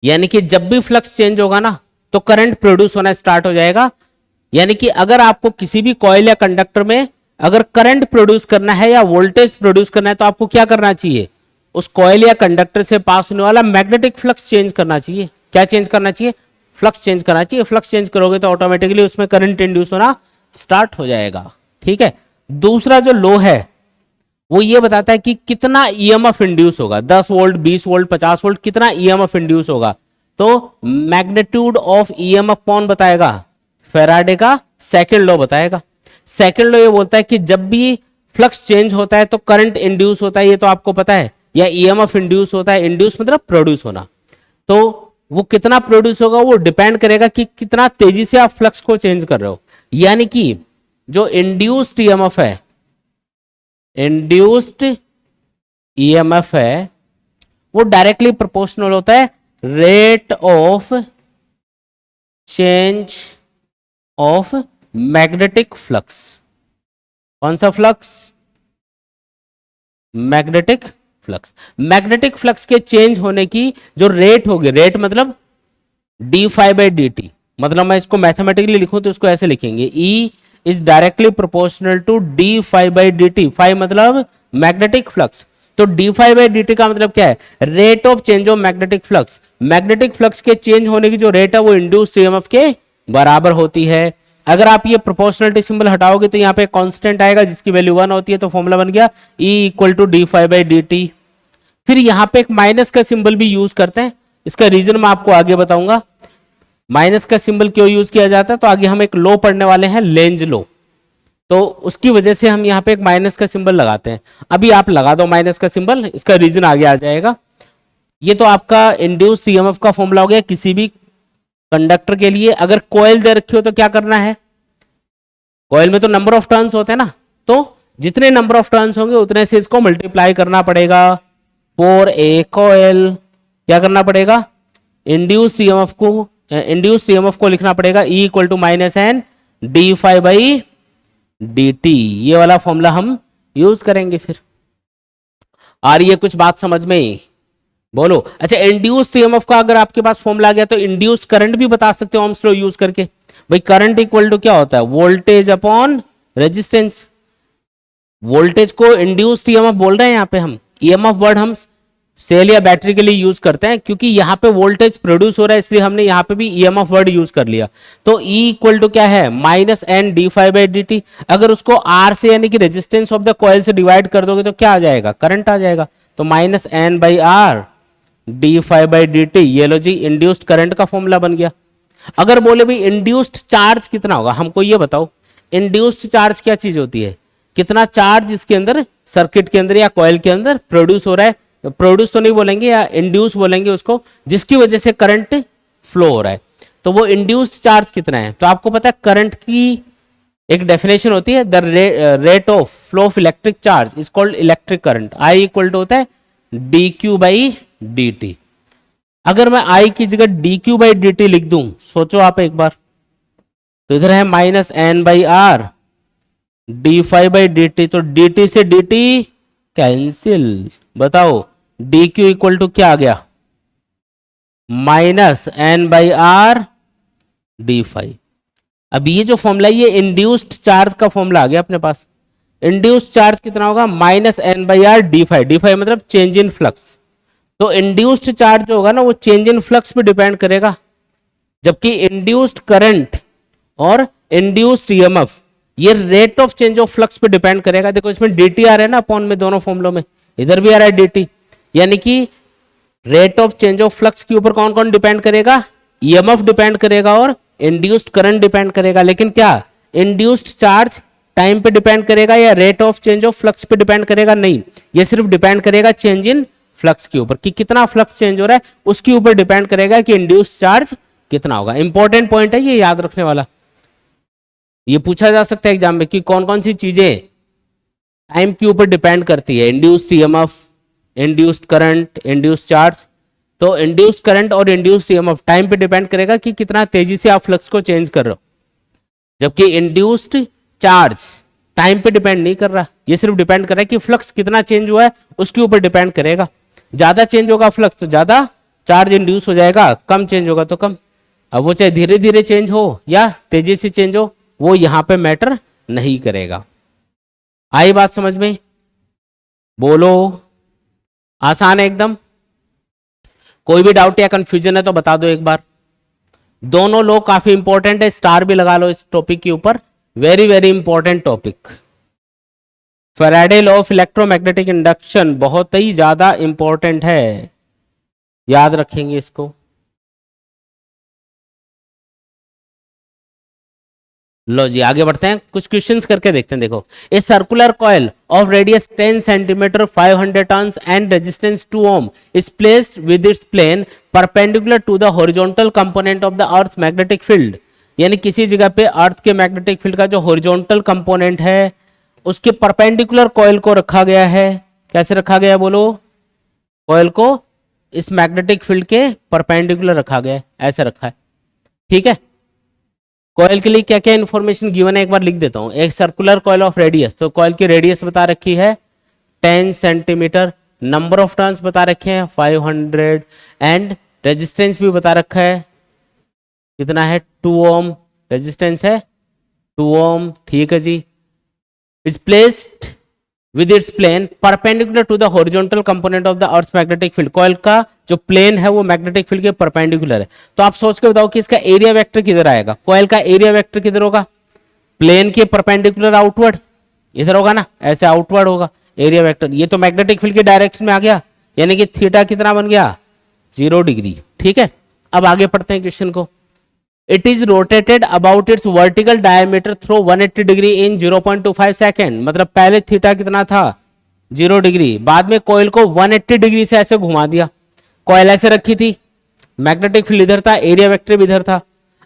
यानी कि जब भी फ्लक्स चेंज होगा ना तो करंट प्रोड्यूस होना स्टार्ट हो जाएगा। यानी कि अगर आपको किसी भी कॉइल या कंडक्टर में अगर करंट प्रोड्यूस करना है या वोल्टेज प्रोड्यूस करना है तो आपको क्या करना चाहिए, उस कॉइल या कंडक्टर से पास होने वाला मैग्नेटिक फ्लक्स चेंज करना चाहिए। क्या चेंज करना चाहिए, फ्लक्स चेंज करना चाहिए। फ्लक्स चेंज करोगे तो ऑटोमेटिकली उसमें करंट इंड्यूस होना स्टार्ट हो जाएगा। ठीक है, दूसरा जो लॉ है वो ये बताता है कि कितना ईएमएफ इंड्यूस होगा, 10 वोल्ट, 20 वोल्ट, 50 वोल्ट, कितना ईएमएफ इंड्यूस होगा। तो मैग्नीट्यूड ऑफ ईएमएफ कौन बताएगा, फैराडे का सेकंड लॉ बताएगा। सेकंड लॉ ये बोलता है कि जब भी फ्लक्स चेंज होता है तो करंट इंड्यूस होता है, ये तो आपको पता है, या ईएमएफ इंड्यूस होता है। इंड्यूस मतलब प्रोड्यूस होना, तो वो कितना प्रोड्यूस होगा वो डिपेंड करेगा कि कितना तेजी से आप फ्लक्स को चेंज कर रहे हो। यानी कि जो इंड्यूस्ड ईएमएफ है, इंड्यूस्ड ईएमएफ है वो डायरेक्टली प्रोपोर्शनल होता है rate of change of magnetic flux. कौन सा flux, magnetic flux. Magnetic flux के चेंज होने की जो रेट होगी, रेट मतलब D phi by D T, मतलब मैं इसको मैथमेटिकली लिखूं तो इसको ऐसे लिखेंगे, E is directly proportional to D phi by D T. Phi मतलब मैग्नेटिक फ्लक्स, तो D phi by D T का मतलब क्या है, rate of change of magnetic flux. Magnetic flux के चेंज होने की जो रेट है वो इंड्यूस्ड ईएमएफ के बराबर होती है। अगर आप ये प्रोपोर्शनलिटी सिंबल हटाओगे तो यहाँ पे कांस्टेंट आएगा जिसकी वैल्यू 1 होती है, तो फॉर्मूला बन गया E equal to D phi by D T. फिर यहाँ पे एक माइनस का सिंबल भी यूज करते हैं, इसका रीजन मैं आपको आगे बताऊंगा। माइनस का सिंबल क्यों यूज किया जाता है, तो आगे हम एक लॉ पढ़ने वाले हैं, लेंज लॉ, तो उसकी वजह से हम यहाँ पे एक माइनस का सिंबल लगाते हैं। अभी आप लगा दो माइनस का सिंबल, इसका रीजन आगे आ जाएगा। ये तो आपका इंड्यूस ईएमएफ का फॉर्मूला हो गया किसी भी कंडक्टर के लिए। अगर कॉइल दे रखी हो तो क्या करना है, कॉइल में तो नंबर ऑफ टर्न्स होते हैं ना, तो जितने नंबर ऑफ टर्न्स होंगे उतने से इसको मल्टीप्लाई करना पड़ेगा फॉर ए कॉइल। क्या करना पड़ेगा, इंड्यूस ईएमएफ को लिखना पड़ेगा E equal to minus N D phi by D T. ये वाला फॉर्मूला हम यूज करेंगे। फिर आ रही है कुछ बात समझ में, बोलो। अच्छा, इंड्यूस्ड ईएमएफ का अगर आपके पास फॉर्मूला आ गया तो इंड्यूस्ड करंट भी बता सकते हो ओम्स लॉ यूज करके। भाई करंट इक्वल टू क्या होता है, वोल्टेज अपॉन रेजिस्टेंस। वोल्टेज को इंड्यूस्ड ईएमएफ बोल रहे हैं यहाँ पे हम। ईएमएफ वर्ड हम सेल या बैटरी के लिए यूज करते हैं क्योंकि यहाँ पे वोल्टेज प्रोड्यूस हो रहा है, इसलिए हमने यहाँ पे भी ईएमएफ वर्ड यूज कर लिया। तो E इक्वल टू क्या है, minus N D phi by D T. अगर उसको R से यानी कि रेजिस्टेंस ऑफ द कॉइल से डिवाइड कर दोगे तो क्या आ जाएगा, करंट आ जाएगा। तो minus N by R D phi by D T, ये लो जी इंड्यूस्ड करंट का फॉर्मूला बन गया। अगर बोले भाई इंड्यूस्ड चार्ज कितना होगा, हमको ये बताओ। इंड्यूस्ड चार्ज क्या चीज होती है, कितना चार्ज इसके अंदर सर्किट के अंदर या कॉइल के अंदर प्रोड्यूस हो रहा है। प्रोड्यूस तो नहीं बोलेंगे, या इंड्यूस बोलेंगे उसको, जिसकी वजह से करंट फ्लो हो रहा है। तो वो इंड्यूस्ड चार्ज कितना है, तो आपको पता है करंट की एक डेफिनेशन होती है, the rate of flow of electric charge is called electric current. I equal to होता है D Q by D T. अगर मैं आई की जगह D Q by D T लिख दूं, सोचो आप एक बार, तो इधर है minus N by R D phi by D T, तो डी टी से डी टी कैंसिल। बताओ डी क्यू इक्वल टू क्या आ गया, minus N by R D phi. अब ये जो फॉर्मूला है ये इंड्यूस्ड चार्ज का फॉर्मूला आ गया अपने पास। इंड्यूस्ड चार्ज कितना होगा, minus N by R D phi. D phi मतलब चेंज इन फ्लक्स। तो इंड्यूस्ड चार्ज जो होगा ना वो चेंज इन फ्लक्स पे डिपेंड करेगा, जबकि इंड्यूस्ड करंट और इंड्यूस्ड ईएमएफ ये rate of change of flux पे डिपेंड करेगा। देखो इसमें dt आ रहा है ना अपॉन में, दोनों फॉर्मुलों में, इधर भी आ रहा है dt, यानी कि rate of change of flux के ऊपर कौन कौन डिपेंड करेगा, ईएमएफ डिपेंड करेगा और इंड्यूस्ड करंट डिपेंड करेगा। लेकिन क्या इंड्यूस्ड चार्ज टाइम पे डिपेंड करेगा या rate of change of flux पे डिपेंड करेगा, नहीं, ये सिर्फ डिपेंड करेगा चेंज इन फ्लक्स के ऊपर, कि कितना फ्लक्स चेंज हो रहा है उसके ऊपर डिपेंड करेगा कि इंड्यूस्ड चार्ज कितना होगा। इंपॉर्टेंट पॉइंट है ये, याद रखने वाला। ये पूछा जा सकता है एग्जाम में कि कौन कौन सी चीजें टाइम के ऊपर डिपेंड करती है, induced EMF, induced current, induced charge. तो इंड्यूस्ड करंट और इंड्यूस्ड ईएमएफ टाइम पे डिपेंड करेगा कि कितना तेजी से आप फ्लक्स को चेंज कर रहे हो, जबकि इंड्यूस्ड चार्ज टाइम पे डिपेंड नहीं कर रहा, ये सिर्फ डिपेंड कर रहा है कि फ्लक्स कितना चेंज हुआ है उसके ऊपर डिपेंड करेगा। ज्यादा चेंज होगा फ्लक्स तो ज्यादा चार्ज इंड्यूस हो जाएगा, कम चेंज होगा तो कम। अब वो चाहे धीरे धीरे चेंज हो या तेजी से चेंज हो, वो यहां पे मैटर नहीं करेगा। आई बात समझ में, बोलो। आसान है एकदम, कोई भी डाउट या कंफ्यूजन है तो बता दो एक बार। दोनों लोग काफी इंपॉर्टेंट है, स्टार भी लगा लो इस टॉपिक के ऊपर, very very important topic. Faraday law of electromagnetic induction बहुत ही ज्यादा इंपॉर्टेंट है, याद रखेंगे इसको। लो जी आगे बढ़ते हैं, कुछ क्वेश्चंस करके देखते हैं। देखो, a circular coil of radius 10 centimetre 500 turns and resistance 2 ohm is placed with its plane perpendicular to the horizontal component of the earth magnetic field. यानी किसी जगह पे अर्थ के मैग्नेटिक फील्ड का जो हॉरिजॉन्टल कंपोनेंट है उसके परपेंडिकुलर कॉइल को रखा गया है। कैसे रखा गया बोलो, कॉइल को इस मैग्नेटिक फील्ड के परपेंडिकुलर रखा गया है, ऐसे रखा है, ठीक है। कॉइल के लिए क्या क्या इंफॉर्मेशन गिवन है एक बार लिख देता हूं। एक सर्कुलर कॉइल ऑफ रेडियस, तो कॉइल की रेडियस बता रखी है 10 सेंटीमीटर, नंबर ऑफ टर्न्स बता रखे हैं 500 एंड रेजिस्टेंस भी बता रखा है कितना है 2 ओम रेजिस्टेंस है 2 ओम। ठीक है जी। Is placed with its plane perpendicular to the horizontal component of the earth magnetic field. Coil का जो प्लेन है वो मैग्नेटिक फील्ड के परपेंडिकुलर है। तो आप सोच के बताओ कि इसका एरिया वेक्टर किधर आएगा। कॉइल का एरिया वेक्टर किधर होगा, प्लेन के परपेंडिकुलर आउटवर्ड इधर होगा ना, ऐसे आउटवर्ड होगा एरिया वेक्टर। ये तो मैग्नेटिक फील्ड के डायरेक्शन में आ गया, यानी कि थीटा कितना बन गया 0 डिग्री। ठीक है, अब आगे पढ़ते हैं क्वेश्चन को। It is rotated about it's vertical diameter through 180 degree in 0.25 second. मतलब पहले थीटा कितना था 0 डिग्री, बाद में कॉइल को 180 डिग्री से ऐसे घुमा दिया। कॉइल ऐसे रखी थी, मैग्नेटिक फील्ड इधर था, एरिया वेक्टर भी इधर था।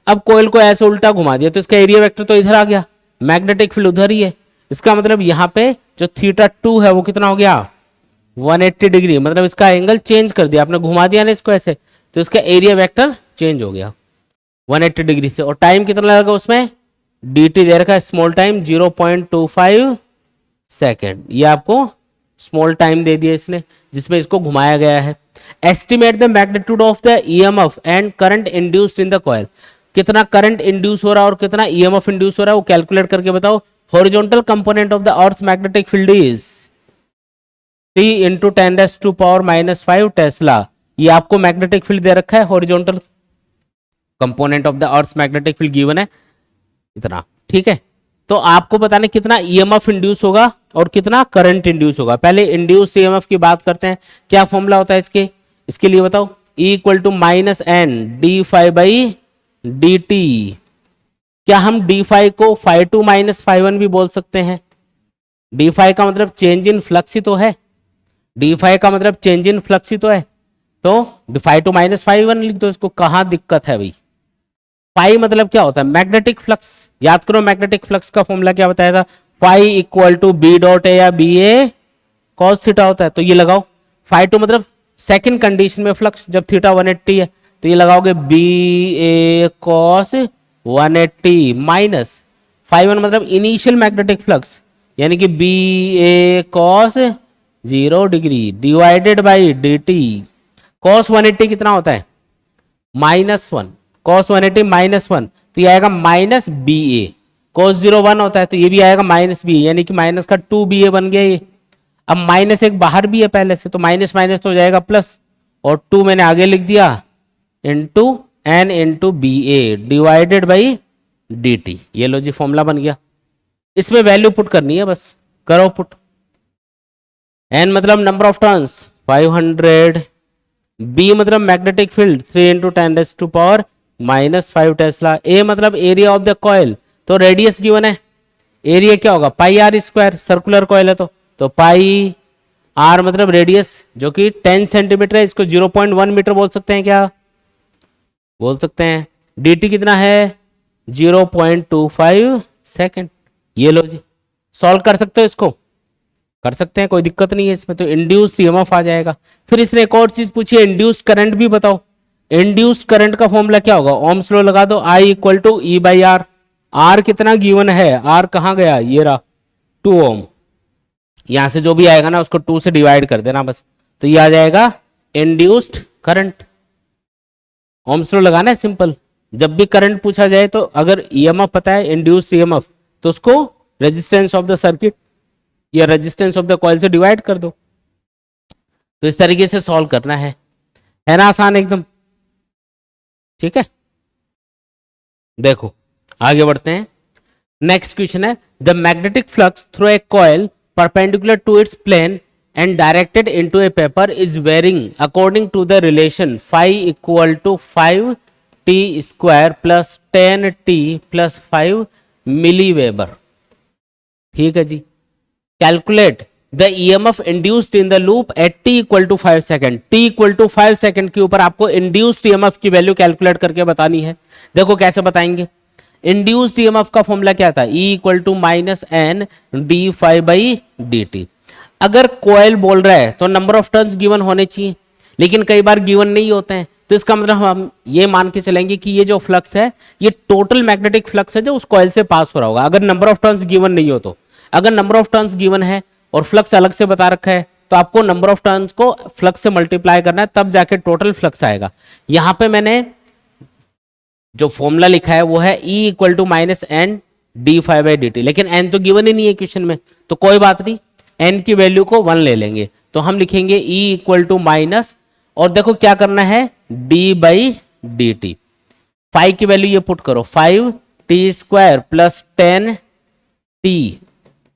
अब कॉइल को ऐसे उल्टा घुमा दिया तो इसका एरिया वेक्टर तो इधर आ गया, मैग्नेटिक फील्ड उधर ही है। इसका मतलब यहाँ पे जो थीटा 2 है वो कितना हो गया 180 डिग्री। मतलब इसका एंगल चेंज कर दिया आपने, घुमा दिया ना इसको ऐसे, तो इसका एरिया वेक्टर चेंज हो गया 180 डिग्री से। और टाइम कितना लगेगा उसमें, dt दे रखा है स्मॉल टाइम 0.25 सेकेंड। ये आपको स्मॉल टाइम दे दिया इसने जिसमें इसको घुमाया गया है। Estimate the magnitude of the EMF and current induced in the coil. कितना करंट इंड्यूस हो रहा है और कितना ईएमएफ इंड्यूस हो रहा है वो कैलकुलेट करके बताओ। Horizontal component of the earth magnetic field is 3 × 10⁻⁻5 Tesla. ये आपको मैग्नेटिक फील्ड दे रखा है, horizontal component of the earth magnetic field given है इतना। ठीक है, तो आपको बताने कितना ईएमएफ इंड्यूस होगा और कितना करंट इंड्यूस होगा। पहले इंड्यूस्ड ईएमएफ की बात करते हैं। क्या फॉर्मूला होता है इसके लिए बताओ। E = -N dφ/dt। क्या हम dφ को φ2 - φ1 भी बोल सकते हैं। dφ का मतलब चेंज इन फ्लक्स ही तो है, dφ का मतलब चेंज इन फ्लक्स ही तो है। तो φ2 - φ1 लिख दो इसको, कहां दिक्कत है भाई। फाई मतलब क्या होता है मैग्नेटिक फ्लक्स। याद करो मैग्नेटिक फ्लक्स का फॉर्मूला क्या बताया था, फाई = B.A या BA cos थीटा होता है। तो ये लगाओ, φ2 मतलब सेकंड कंडीशन में फ्लक्स जब थीटा 180 है, तो ये लगाओगे BA cos 180 माइनस φ1 मतलब इनिशियल मैग्नेटिक फ्लक्स यानी कि BA cos 0 degree divided by dt। cos 180 कितना होता है -1, cos 180 -1 तो ये आएगा -BA। cos 0 1 होता है तो ये भी आएगा -BA, यानी कि माइनस का 2BA बन गया ये। अब माइनस एक बाहर भी है पहले से, तो माइनस माइनस तो हो जाएगा प्लस, और 2 मैंने आगे लिख दिया into N into BA divided by dt। ये लो जी फॉर्मूला बन गया। इसमें वैल्यू पुट करनी है, बस करो पुट। N मतलब नंबर ऑफ टर्न्स 500, B मतलब मैग्नेटिक फील्ड 3 × 10⁻⁻5 टेस्ला, A मतलब एरिया ऑफ द कॉइल, तो रेडियस गिवन है, एरिया क्या होगा πr², सर्कुलर कॉइल है तो पाई r मतलब रेडियस जो कि 10 सेंटीमीटर है, इसको 0.1 मीटर बोल सकते हैं, क्या बोल सकते हैं। dt कितना है 0.25 सेकेंड। ये लो जी सॉल्व कर सकते हो, इसको कर सकते हैं, कोई दिक्कत नहीं है इसमें। तो इंड्यूस्ड ईएमएफ आ जाएगा। फिर इसने एक और चीज पूछी है, इंड्यूस्ड करंट भी बताओ। इंड्यूस्ड करंट का फॉर्मूला क्या होगा, ओम्स लॉ लगा दो, I = E/R। R कितना गिवन है, R कहां गया, ये रहा 2 ओम। यहां से जो भी आएगा ना उसको 2 से डिवाइड कर देना बस, तो ये आ जाएगा इंड्यूस्ड करंट। ओम्स लॉ लगाना है सिंपल। जब भी करंट पूछा जाए तो अगर ईएमएफ पता है इंड्यूस्ड ईएमएफ, तो उसको रेजिस्टेंस ऑफ द सर्किट या रेजिस्टेंस ऑफ द कॉइल से डिवाइड कर दो। तो इस तरीके से सॉल्व करना है ना, आसान एकदम। ठीक है, देखो आगे बढ़ते हैं। नेक्स्ट क्वेश्चन है, the magnetic flux through a coil perpendicular to its plane and directed into a paper is varying according to the relation phi = 5t² plus 10t plus 5 milliweber। ठीक है जी, calculate the EMF induced in the loop at t = 5 second. t = 5 second के ऊपर आपको इंड्यूस्ड EMF की वैल्यू कैलकुलेट करके बतानी है। देखो कैसे बताएंगे। इंड्यूस्ड EMF का फॉर्मूला क्या था, E = -N dφ/dt। अगर कॉइल बोल रहा है तो नंबर ऑफ टर्न्स गिवन होने चाहिए, लेकिन कई बार गिवन नहीं होते हैं, तो इसका मतलब हम ये मान के चलेंगे कि ये जो फ्लक्स है ये टोटल मैग्नेटिक फ्लक्स है जो उस कॉइल से पास हो रहा होगा, अगर नंबर ऑफ टर्न्स गिवन नहीं हो तो। अगर नंबर ऑफ टर्न्स गिवन है और फ्लक्स अलग से बता रखा है तो आपको नंबर ऑफ टर्न्स को फ्लक्स से मल्टीप्लाई करना है, तब जाके टोटल फ्लक्स आएगा। यहां पे मैंने जो फॉर्मूला लिखा है वो है E equal to minus N D five by D T, लेकिन एन तो गिवन ही नहीं है क्वेश्चन में, तो कोई बात नहीं, एन की वैल्यू को 1 ले लेंगे। तो हम लिखेंगे E इक्वल टू माइनस, और देखो क्या करना है, डी बाई डी टी। 5 की वैल्यू ये पुट करो, 5 T square plus 10 T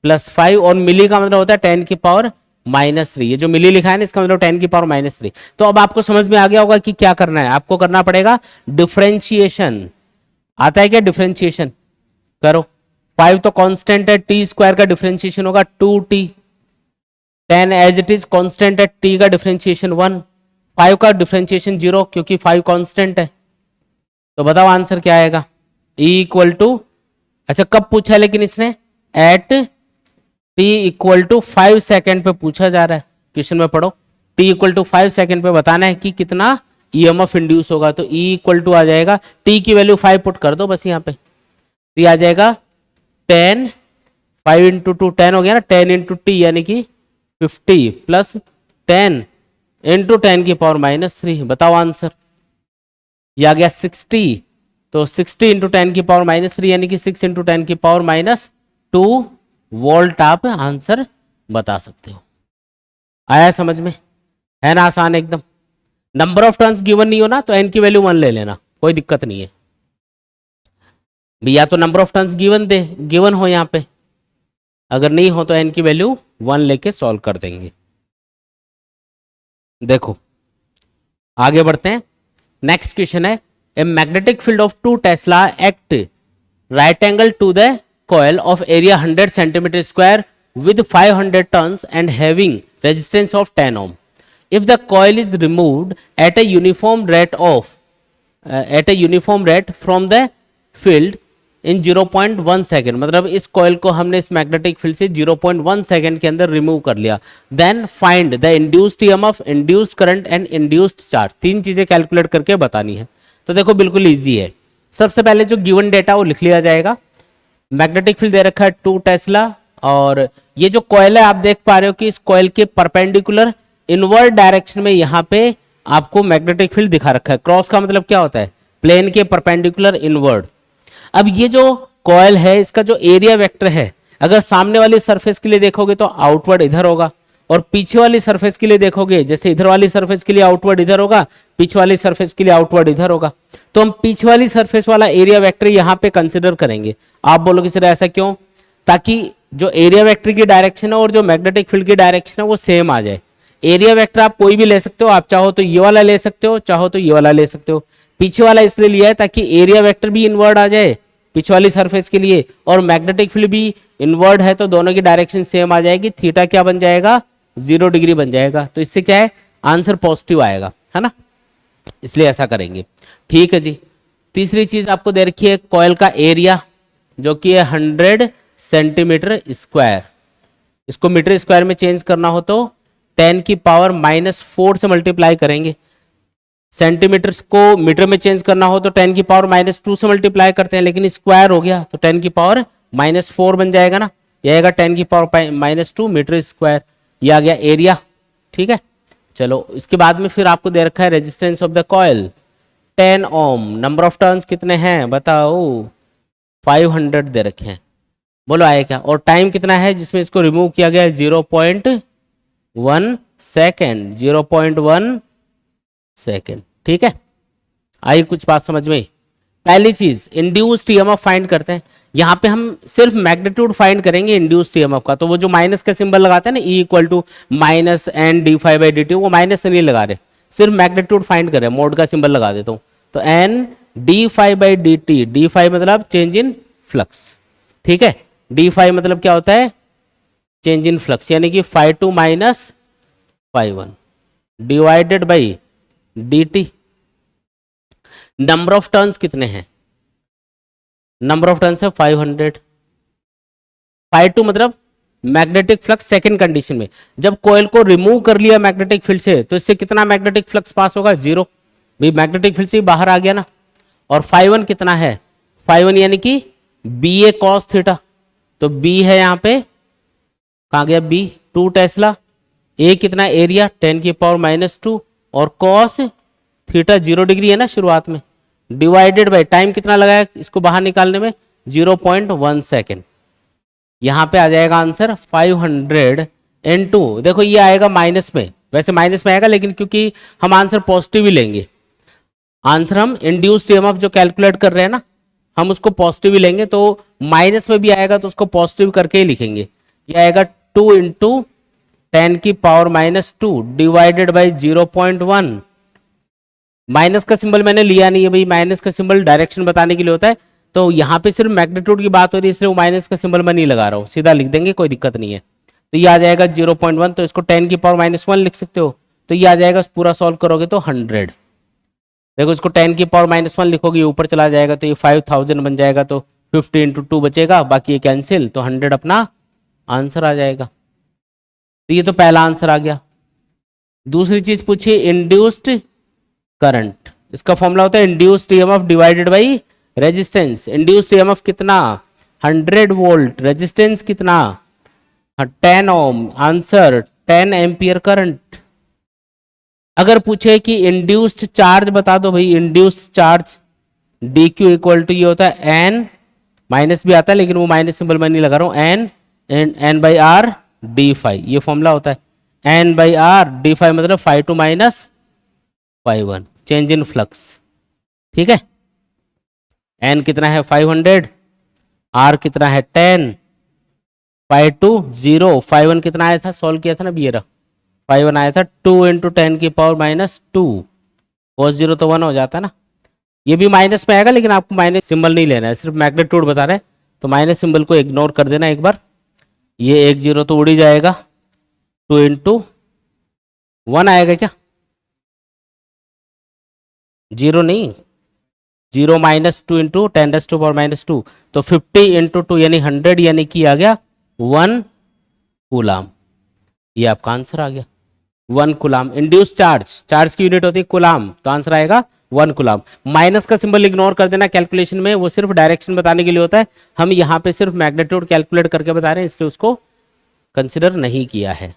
plus 5, और मिली का मतलब होता है 10 की पावर माइनस 3। ये जो मिली लिखा है ना, इसका मतलब 10 की पावर माइनस 3। तो अब आपको समझ में आ गया होगा कि क्या करना है, आपको करना पड़ेगा डिफरेंशिएशन। आता है क्या डिफरेंशिएशन, करो। 5 तो कांस्टेंट है, टी स्क्वायर का डिफरेंशिएशन होगा 2t, 10 as it is constant है, t का डिफरेंशिएशन 1, 5 का डिफरेंशिएशन 0 क्योंकि 5 कांस्टेंट है। तो बताओ आंसर क्या आएगा, E इक्वल टू, अच्छा कब पूछा है लेकिन इसने, at t equal to 5 second पे पूछा जा रहा है क्वेश्चन में, पढ़ो। t इक्वल टू 5 सेकेंड पे बताना है कि कितना EMF इंड्यूस होगा। तो E इक्वल टू आ जाएगा, t की वैल्यू 5 पुट कर दो बस यहाँ पे, तो आ जाएगा 10, 5 इंटू 2 10 हो गया ना, 10 इंटू टी यानी कि 50 प्लस 10 इंटू 10 की पावर माइनस 3। बताओ आंसर, ये आ गया 60। तो 60 इंटू 10 की पावर माइनस 3 यानी कि 6 इंटू 10 की पावर माइनस 2 वोल्ट आप आंसर बता सकते हो। आया समझ में, है ना आसान एकदम। नंबर ऑफ टर्न्स गिवन नहीं हो ना, तो एन की वैल्यू 1 ले लेना, कोई दिक्कत नहीं है भैया। तो नंबर ऑफ टर्न्स गिवन हो यहाँ पे, अगर नहीं हो तो एन की वैल्यू 1 लेके सॉल्व कर देंगे। देखो आगे बढ़ते हैं, नेक्स्ट क्वेश्चन है, a magnetic field of 2 tesla act right angle to the coil of area 100 centimeter square with 500 turns and having resistance of 10 ohm. If the coil is removed at a uniform rate from the field in 0.1 second, मतलब इस कॉइल को हमने इस मैग्नेटिक फील्ड से 0.1 सेकेंड के अंदर रिमूव कर लिया, then find the induced EMF, induced current and induced charge. 3 चीजें कैलकुलेट करके बतानी है। तो देखो बिल्कुल इजी है, सबसे पहले जो गिवन डेटा वो लिख लिया जाएगा। मैग्नेटिक फील्ड दे रखा है 2 टेस्ला, और ये जो कॉइल है आप देख पा रहे हो कि इस कॉइल के परपेंडिकुलर इनवर्ड डायरेक्शन में यहाँ पे आपको मैग्नेटिक फील्ड दिखा रखा है। क्रॉस का मतलब क्या होता है, प्लेन के परपेंडिकुलर इनवर्ड। अब ये जो कॉइल है इसका जो एरिया वेक्टर है, अगर सामने वाली सरफेस के लिए देखोगे तो आउटवर्ड इधर होगा, और पीछे वाली सरफेस के लिए देखोगे, जैसे इधर वाली सरफेस के लिए आउटवर्ड इधर होगा, पीछे वाली सरफेस के लिए आउटवर्ड इधर होगा। तो हम पीछे वाली सरफेस वाला एरिया वेक्टर यहाँ पे कंसिडर करेंगे। आप बोलोगे सर ऐसा क्यों, ताकि जो एरिया वेक्टर की डायरेक्शन है और जो मैग्नेटिक फील्ड की डायरेक्शन है वो सेम आ जाए। एरिया वेक्टर आप कोई भी ले सकते हो, आप चाहो तो ये वाला ले सकते हो, चाहो तो ये वाला ले सकते हो। पीछे वाला इसलिए लिया है ताकि एरिया वेक्टर भी इनवर्ड आ जाए पीछे वाली सरफेस के लिए, और मैग्नेटिक फील्ड भी इनवर्ड है तो दोनों की डायरेक्शन सेम आ जाएगी। थीटा क्या बन जाएगा, 0 डिग्री बन जाएगा। तो इससे क्या है, आंसर पॉजिटिव आएगा, है ना, इसलिए ऐसा करेंगे। ठीक है जी। तीसरी चीज आपको दे रखी है कॉइल का एरिया, जो कि है 100 सेंटीमीटर स्क्वायर। इसको मीटर स्क्वायर में चेंज करना हो तो 10 की पावर माइनस 4 से मल्टीप्लाई करेंगे। सेंटीमीटर को मीटर में चेंज करना हो तो 10 की पावर माइनस 2 से मल्टीप्लाई करते हैं, लेकिन स्क्वायर हो गया तो 10 की पावर माइनस 4 बन जाएगा ना, यह आएगा 10 की पावर माइनस 2 मीटर स्क्वायर। यह आ गया एरिया। ठीक है, चलो इसके बाद में फिर आपको दे रखा है resistance of the coil 10 ohm. Number of turns कितने हैं बताओ, 500 दे रखे हैं, बोलो आए क्या। और टाइम कितना है जिसमें इसको रिमूव किया गया है, 0.1 सेकेंड, 0.1 सेकेंड। ठीक है, आई कुछ बात समझ में। पहली चीज इंड्यूस्ड ईएमएफ फाइंड करते हैं। यहां पे हम सिर्फ मैग्नीट्यूड फाइंड करेंगे इंड्यूस्ड ईएमएफ का, तो वो जो माइनस का सिंबल लगाते हैं ना, E equal to minus N D five by D T, वो माइनस से नहीं लगा रहे, सिर्फ मैग्नीट्यूड फाइंड कर रहे हैं। मोड का सिंबल लगा देता हूं, तो N D five by D T, D five मतलब चेंज इन फ्लक्स। ठीक है, डी फाइव मतलब क्या होता है, चेंज इन फ्लक्स, यानी कि 5 minus 5 divided by D T. Number of turns कितने हैं, नंबर ऑफ टर्न्स है 500। 5 मतलब मैग्नेटिक फ्लक्स सेकंड कंडीशन में, जब कॉइल को रिमूव कर लिया मैग्नेटिक फील्ड से तो इससे कितना मैग्नेटिक फ्लक्स पास होगा, 0। भाई मैग्नेटिक फील्ड से बाहर आ गया ना। और 5 कितना है, 5 यानी कि बी ए कॉस थीटा, तो बी है यहाँ पे, कहाँ गया बी, 2 टेस्ला ए कितना एरिया 10⁻⁻², और कॉस थीटा 0 डिग्री है ना शुरुआत में, डिवाइडेड बाय टाइम कितना लगाया इसको बाहर निकालने में 0.1 सेकेंड। यहां पे आ जाएगा आंसर 500 इनटू, देखो ये आएगा माइनस में, वैसे माइनस में आएगा लेकिन क्योंकि हम आंसर पॉजिटिव ही लेंगे, आंसर हम इंड्यूस्ड ईएमएफ जो कैलकुलेट कर रहे हैं ना हम उसको पॉजिटिव ही लेंगे, तो माइनस में भी आएगा तो उसको पॉजिटिव करके ही लिखेंगे। ये आएगा 2 इंटू 10⁻² डिवाइडेड बाई 0.1। माइनस का सिंबल मैंने लिया नहीं है भाई, माइनस का सिंबल डायरेक्शन बताने के लिए होता है, तो यहाँ पे सिर्फ मैग्नीट्यूड की बात हो रही है इसलिए वो माइनस का सिंबल मैं नहीं लगा रहा हूँ, सीधा लिख देंगे कोई दिक्कत नहीं है। तो ये आ जाएगा 0.1, तो इसको 10⁻⁻1 लिख सकते हो, तो ये आ जाएगा, पूरा सॉल्व करोगे तो 100। देखो इसको 10⁻⁻1 लिखोगे ऊपर चला जाएगा तो ये 5000 बन जाएगा, तो 50 इंटू 2 बचेगा, बाकी ये कैंसिल, तो 100 अपना आंसर आ जाएगा। तो ये तो पहला आंसर आ गया। दूसरी चीज पूछिए इंड्यूस्ड करंट, इसका फॉर्मूला होता है induced EMF divided by resistance. Induced EMF कितना 100 वोल्ट, रेजिस्टेंस कितना 10 ओम, आंसर 10 एम्पियर करंट। अगर पूछे कि इंड्यूस्ड चार्ज बता दो भाई, induced charge D Q equal to ये होता है एन, माइनस भी आता है लेकिन वो माइनस सिंबल मैं नहीं लगा रहा हूं, N by R D phi, ये फॉर्मूला होता है N by R D phi, मतलब 5 - 5 चेंज इन फ्लक्स। ठीक है, एन कितना है 500, आर कितना है 10, 5 to 0, 5 कितना आया था, सॉल्व किया था ना बियरा, 5 आया था 2 इंटू 10⁻², cos 0 तो 1 हो जाता है ना। ये भी माइनस में आएगा लेकिन आपको माइनस सिंबल नहीं लेना है, सिर्फ मैग्नीट्यूड बता रहे हैं, तो माइनस सिंबल को इग्नोर कर देना एक बार, ये 1 0 तो उड़ ही जाएगा, 2 इंटू 1 आएगा क्या, 0 नहीं, 0 - 2 इंटू 10⁻², तो 50 इंटू 2 यानी 100, यानी कि आ गया 1 कूलाम। ये आपका आंसर आ गया 1 कूलाम। इंड्यूस चार्ज, चार्ज की यूनिट होती है कूलाम, तो आंसर आएगा 1 कूलाम। माइनस का सिंबल इग्नोर कर देना कैलकुलेशन में, वो सिर्फ डायरेक्शन बताने के लिए होता है, हम यहाँ पे सिर्फ मैग्नीट्यूड कैलकुलेट करके बता रहे हैं इसलिए उसको कंसिडर नहीं किया है।